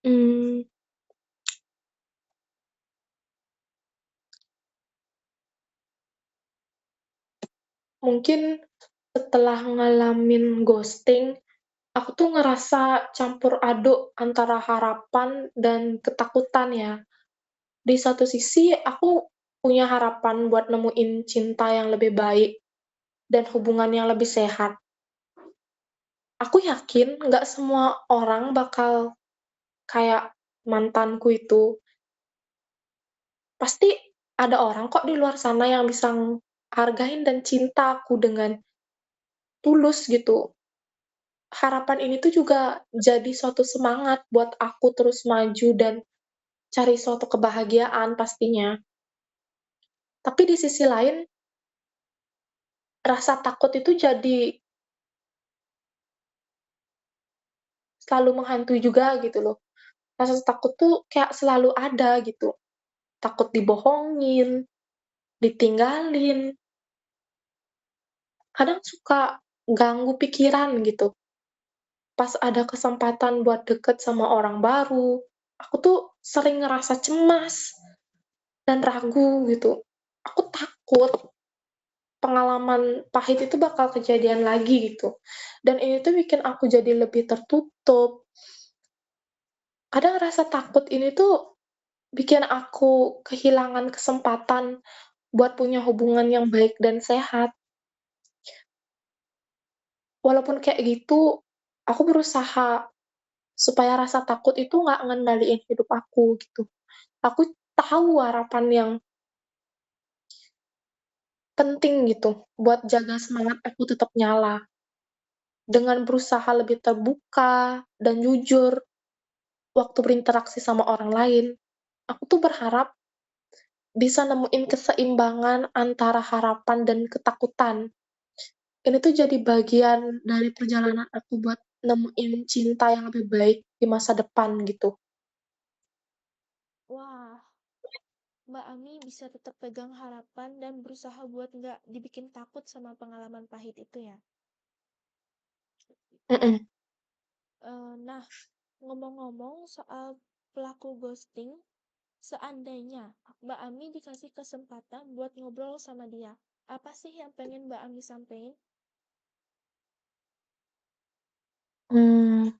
Mmm, mungkin setelah ngalamin ghosting, aku tuh ngerasa campur aduk antara harapan dan ketakutan ya. Di satu sisi aku punya harapan buat nemuin cinta yang lebih baik dan hubungan yang lebih sehat. Aku yakin nggak semua orang bakal kayak mantanku itu. Pasti ada orang kok di luar sana yang bisa hargain dan cinta aku dengan tulus gitu. Harapan ini tuh juga jadi suatu semangat buat aku terus maju dan cari suatu kebahagiaan pastinya. Tapi di sisi lain, rasa takut itu jadi selalu menghantui juga gitu loh. Rasa takut tuh kayak selalu ada gitu. Takut dibohongin, ditinggalin, kadang suka ganggu pikiran gitu. Pas ada kesempatan buat deket sama orang baru, aku tuh sering ngerasa cemas dan ragu gitu. Aku takut pengalaman pahit itu bakal kejadian lagi gitu. Dan ini tuh bikin aku jadi lebih tertutup. Kadang rasa takut ini tuh bikin aku kehilangan kesempatan buat punya hubungan yang baik dan sehat. Walaupun kayak gitu, aku berusaha supaya rasa takut itu nggak ngendaliin hidup aku gitu. Aku tahu harapan yang penting gitu buat jaga semangat aku tetap nyala. Dengan berusaha lebih terbuka dan jujur waktu berinteraksi sama orang lain, aku tuh berharap bisa nemuin keseimbangan antara harapan dan ketakutan. Ini tuh jadi bagian dari perjalanan aku buat nemuin cinta yang lebih baik di masa depan gitu. Wah, Mbak Ami bisa tetap pegang harapan dan berusaha buat nggak dibikin takut sama pengalaman pahit itu ya. Mhm. Nah, ngomong-ngomong soal pelaku ghosting, seandainya Mbak Ami dikasih kesempatan buat ngobrol sama dia, apa sih yang pengen Mbak Ami sampein? Mmm,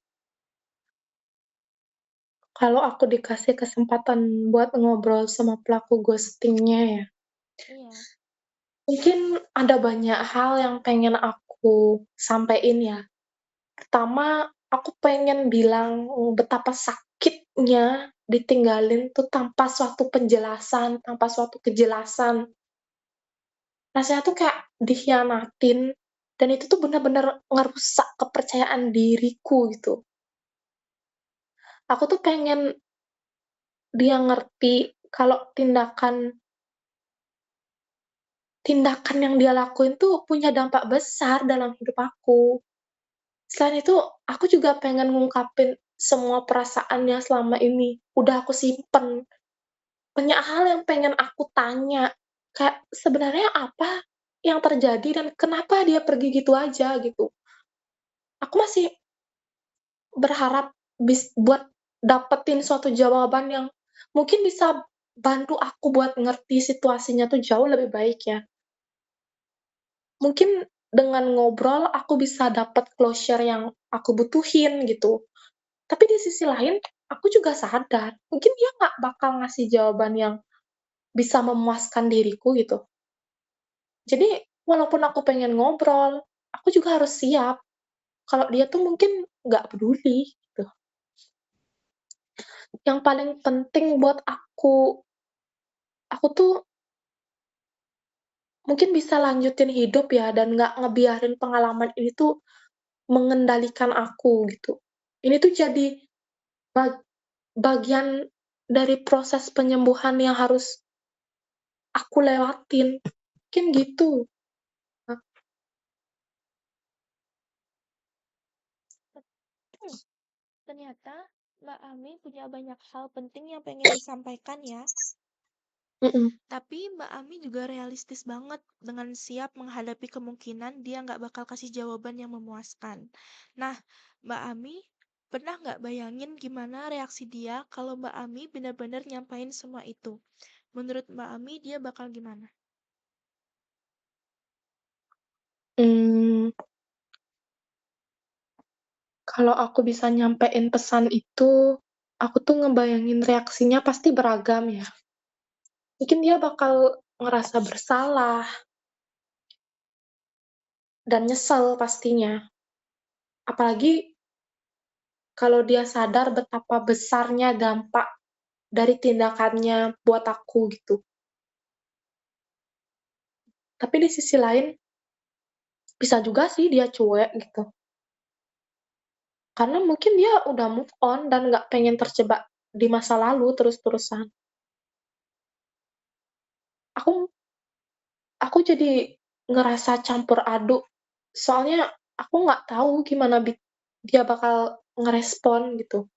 kalau aku dikasih kesempatan buat ngobrol sama pelaku ghosting-nya ya, Iya, mungkin ada banyak hal yang pengen aku sampein ya. Pertama, aku pengen bilang betapa sakitnya ditinggalin tuh tanpa suatu penjelasan, tanpa suatu kejelasan. Rasanya tuh kayak dikhianatin, dan itu tuh bener-bener ngerusak kepercayaan diriku gitu. Aku tuh pengen dia ngerti kalau tindakan yang dia lakuin tuh punya dampak besar dalam hidup aku. Selain itu, aku juga pengen ngungkapin semua perasaan yang selama ini udah aku simpen. Banyak hal yang pengen aku tanya, kayak sebenarnya apa yang terjadi dan kenapa dia pergi gitu aja gitu. Aku masih berharap buat dapetin suatu jawaban yang mungkin bisa bantu aku buat ngerti situasinya tuh jauh lebih baik ya. Mungkin dengan ngobrol aku bisa dapet closure yang aku butuhin gitu. Tapi di sisi lain, aku juga sadar, mungkin dia nggak bakal ngasih jawaban yang bisa memuaskan diriku gitu. Jadi, walaupun aku pengen ngobrol, aku juga harus siap kalau dia tuh mungkin nggak peduli gitu. Yang paling penting buat aku tuh mungkin bisa lanjutin hidup ya dan nggak ngebiarin pengalaman ini tuh mengendalikan aku gitu. Ini tuh jadi bag bagian dari proses penyembuhan yang harus aku lewatin, mungkin gitu. hmm, ternyata Mbak Ami punya banyak hal penting yang pengen disampaikan ya. Mhm. Tapi Mbak Ami juga realistis banget dengan siap menghadapi kemungkinan dia nggak bakal kasih jawaban yang memuaskan. Nah, Mbak Ami pernah nggak bayangin gimana reaksi dia kalau Mbak Ami benar-benar nyampain semua itu? Menurut Mbak Ami dia bakal gimana? Mmm, kalau aku bisa nyampein pesan itu, aku tuh ngebayangin reaksinya pasti beragam ya. Mungkin dia bakal ngerasa bersalah dan nyesel pastinya. Apalagi kalau dia sadar betapa besarnya dampak dari tindakannya buat aku gitu. Tapi di sisi lain, bisa juga sih dia cuek gitu. Karena mungkin dia udah move on dan nggak pengen terjebak di masa lalu terus-terusan. Aku aku jadi ngerasa campur aduk, soalnya aku nggak tahu gimana dia bakal ngerespon gitu.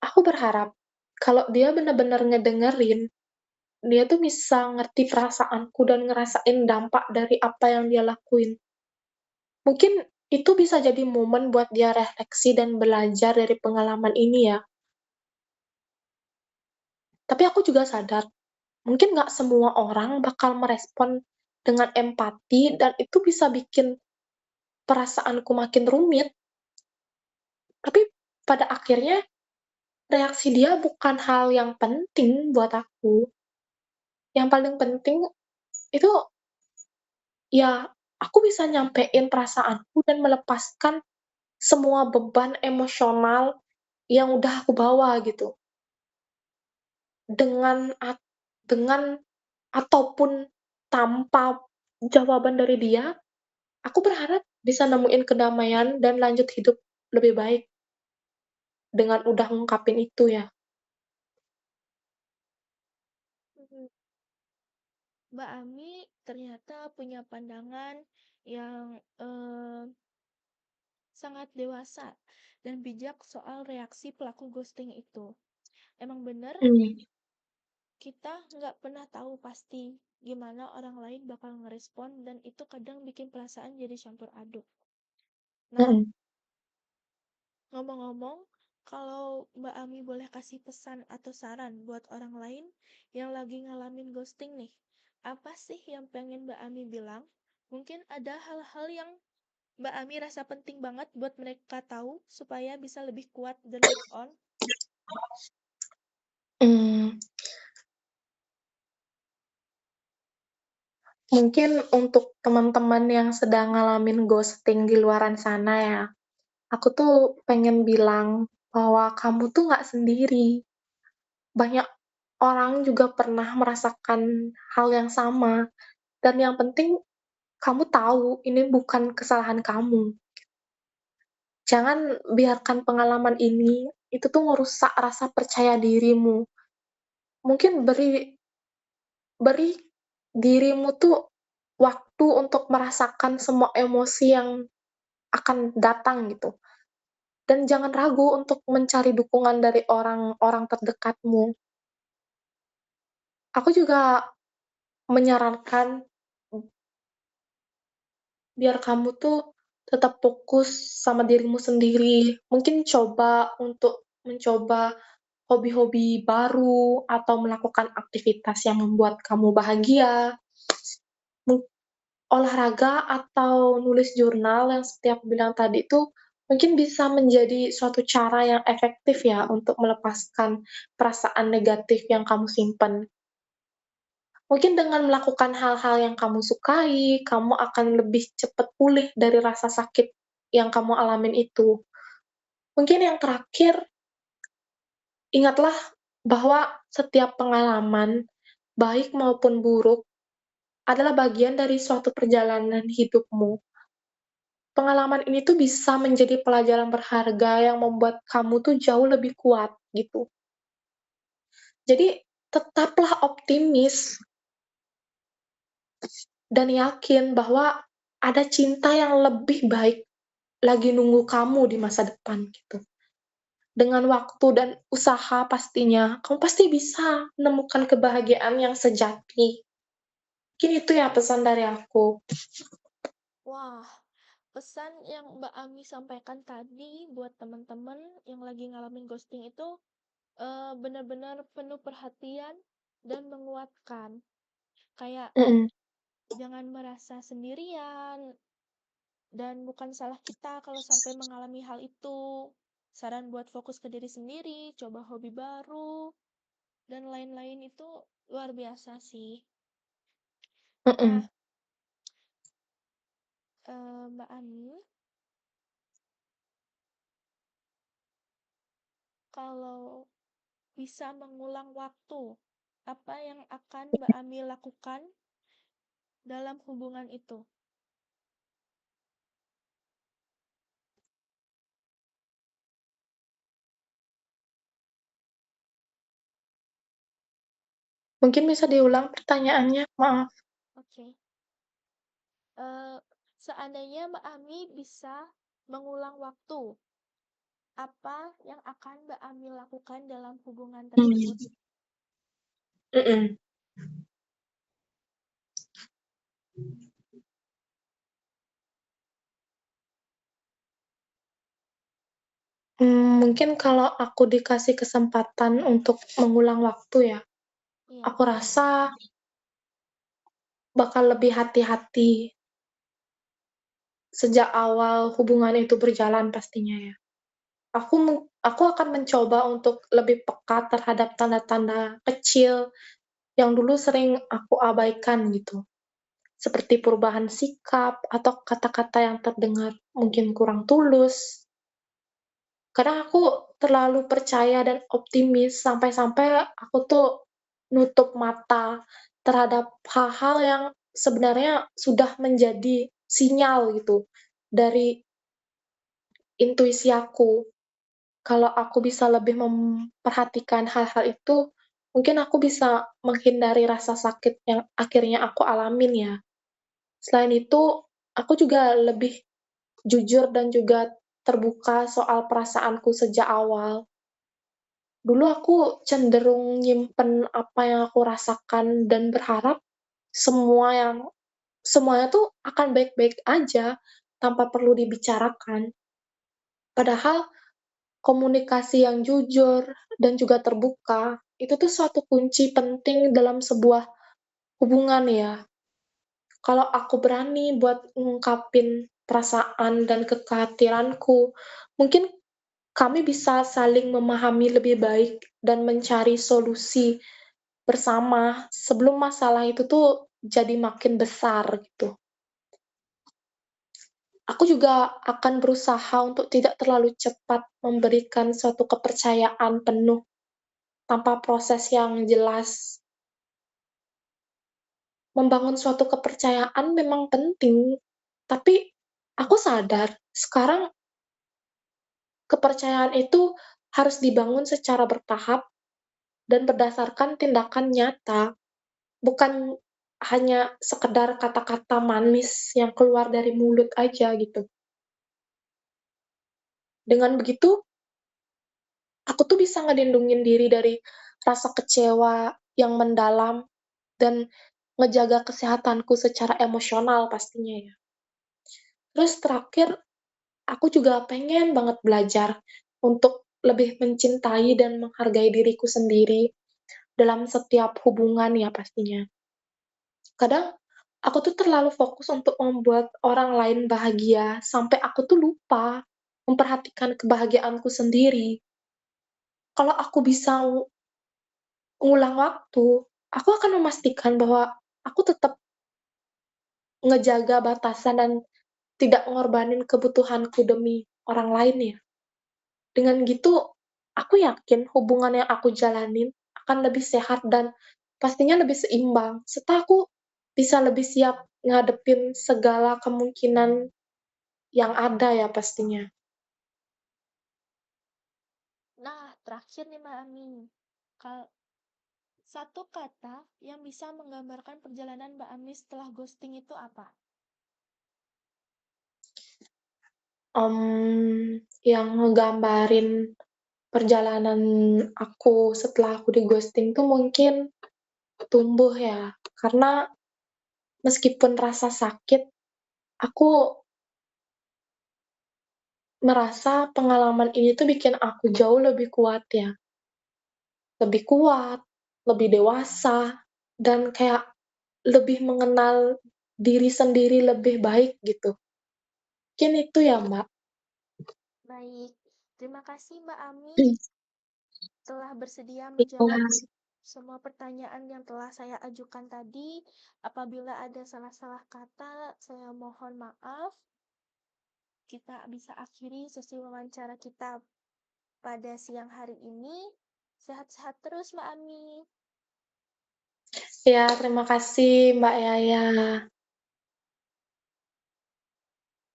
Aku berharap kalau dia bener-bener ngedengerin dia tuh bisa ngerti perasaanku dan ngerasain dampak dari apa yang dia lakuin. Mungkin itu bisa jadi momen buat dia refleksi dan belajar dari pengalaman ini ya. Tapi aku juga sadar, mungkin nggak semua orang bakal merespon dengan empati dan itu bisa bikin perasaanku makin rumit. Tapi pada akhirnya reaksi dia bukan hal yang penting buat aku. Yang paling penting itu ya aku bisa nyampein perasaanku dan melepaskan semua beban emosional yang udah aku bawa gitu. Dengan dengan ataupun tanpa jawaban dari dia, aku berharap bisa nemuin kedamaian dan lanjut hidup lebih baik dengan udah ngungkapin itu ya. Mhm. Mbak Ami ternyata punya pandangan yang sangat dewasa dan bijak soal reaksi pelaku ghosting itu. Emang bener, Mmm, kita nggak pernah tahu pasti gimana orang lain bakal ngerespon dan itu kadang bikin perasaan jadi campur aduk. Nah, mhm. ngomong-ngomong, kalau Mbak Ami boleh kasih pesan atau saran buat orang lain yang lagi ngalamin ghosting nih, apa sih yang pengen Mbak Ami bilang? Mungkin ada hal-hal yang Mbak Ami rasa penting banget buat mereka tahu supaya bisa lebih kuat dan move on. Mmm, mungkin untuk teman-teman yang sedang ngalamin ghosting di luaran sana ya, aku tuh pengen bilang bahwa kamu tuh nggak sendiri. Banyak orang juga pernah merasakan hal yang sama, dan yang penting kamu tahu ini bukan kesalahan kamu. Jangan biarkan pengalaman ini, itu tuh ngerusak rasa percaya dirimu. Mungkin beri dirimu tuh waktu untuk merasakan semua emosi yang akan datang gitu, dan jangan ragu untuk mencari dukungan dari orang-orang terdekatmu. Aku juga menyarankan biar kamu tuh tetap fokus sama dirimu sendiri. Mungkin mencoba hobi-hobi baru atau melakukan aktivitas yang membuat kamu bahagia. Mung Olahraga atau nulis jurnal yang setiap bilang tadi itu mungkin bisa menjadi suatu cara yang efektif ya untuk melepaskan perasaan negatif yang kamu simpan. Mungkin dengan melakukan hal-hal yang kamu sukai, kamu akan lebih cepat pulih dari rasa sakit yang kamu alamin itu. Mungkin yang terakhir, ingatlah bahwa setiap pengalaman, baik maupun buruk, adalah bagian dari suatu perjalanan hidupmu. Pengalaman ini tuh bisa menjadi pelajaran berharga yang membuat kamu tuh jauh lebih kuat, gitu. Jadi, tetaplah optimis dan yakin bahwa ada cinta yang lebih baik lagi nunggu kamu di masa depan, gitu. Dengan waktu dan usaha pastinya, kamu pasti bisa menemukan kebahagiaan yang sejati. Mungkin itu ya pesan dari aku. Wah, pesan yang Mbak Ami sampaikan tadi buat teman-teman yang lagi ngalamin ghosting itu benar-benar penuh perhatian dan menguatkan. Kayak Mhm, jangan merasa sendirian dan bukan salah kita kalau sampai mengalami hal itu. Saran buat fokus ke diri sendiri, coba hobi baru, dan lain-lain itu luar biasa sih. Nah, mhm. Mbak Ami, kalau bisa mengulang waktu, apa yang akan Mbak Ami lakukan dalam hubungan itu? Mungkin bisa diulang pertanyaannya? Maaf. Oke. Eh, Seandainya Mbak Ami bisa mengulang waktu, apa yang akan Mbak Ami lakukan dalam hubungan tersebut? Mmm, mhm. Mungkin kalau aku dikasih kesempatan untuk mengulang waktu ya, Iya, aku rasa bakal lebih hati-hati sejak awal hubungan itu berjalan pastinya ya. Aku akan mencoba untuk lebih peka terhadap tanda-tanda kecil yang dulu sering aku abaikan gitu, seperti perubahan sikap atau kata-kata yang terdengar mungkin kurang tulus. Kadang aku terlalu percaya dan optimis sampai-sampai aku tuh nutup mata terhadap hal-hal yang sebenarnya sudah menjadi sinyal gitu dari intuisi aku. Kalau aku bisa lebih memperhatikan hal-hal itu, mungkin aku bisa menghindari rasa sakit yang akhirnya aku alamin ya. Selain itu, aku juga lebih jujur dan juga terbuka soal perasaanku sejak awal. Dulu aku cenderung nyimpen apa yang aku rasakan dan berharap semua yang semuanya tuh akan baik-baik aja tanpa perlu dibicarakan. Padahal komunikasi yang jujur dan juga terbuka itu tuh suatu kunci penting dalam sebuah hubungan ya. Kalau aku berani buat ngungkapin perasaan dan kekhawatiranku, mungkin kami bisa saling memahami lebih baik dan mencari solusi bersama sebelum masalah itu tuh jadi makin besar gitu. Aku juga akan berusaha untuk tidak terlalu cepat memberikan suatu kepercayaan penuh tanpa proses yang jelas. Membangun suatu kepercayaan memang penting, tapi aku sadar sekarang kepercayaan itu harus dibangun secara bertahap dan berdasarkan tindakan nyata, bukan hanya sekedar kata-kata manis yang keluar dari mulut aja gitu. Dengan begitu, aku tuh bisa ngelindungin diri dari rasa kecewa yang mendalam dan ngejaga kesehatanku secara emosional pastinya ya. Terus terakhir, aku juga pengen banget belajar untuk lebih mencintai dan menghargai diriku sendiri dalam setiap hubungan ya pastinya. Kadang aku tuh terlalu fokus untuk membuat orang lain bahagia sampai aku tuh lupa memperhatikan kebahagiaanku sendiri. Kalau aku bisa ngulang waktu, aku akan memastikan bahwa aku tetap ngejaga batasan dan tidak ngorbanin kebutuhanku demi orang lain ya. Dengan gitu, aku yakin hubungan yang aku jalanin akan lebih sehat dan pastinya lebih seimbang, serta aku bisa lebih siap ngadepin segala kemungkinan yang ada ya pastinya. nah terakhir nih Mbak Ami, kal satu kata yang bisa menggambarkan perjalanan Mbak Ami setelah ghosting itu apa? Yang ngegambarin perjalanan aku setelah aku di-ghosting tuh mungkin tumbuh ya, karena meskipun rasa sakit, aku merasa pengalaman ini tuh bikin aku jauh lebih kuat ya. Lebih kuat, lebih dewasa, dan kayak lebih mengenal diri sendiri lebih baik gitu. Mungkin itu ya, Mbak. Baik, terima kasih Mbak Ami Iya. telah bersedia menjawab Mas. semua pertanyaan yang telah saya ajukan tadi. Apabila ada salah-salah kata, saya mohon maaf. Kita bisa akhiri sesi wawancara kita pada siang hari ini. Sehat-sehat terus, Mbak Ami. Ya, terima kasih Mbak Yaya.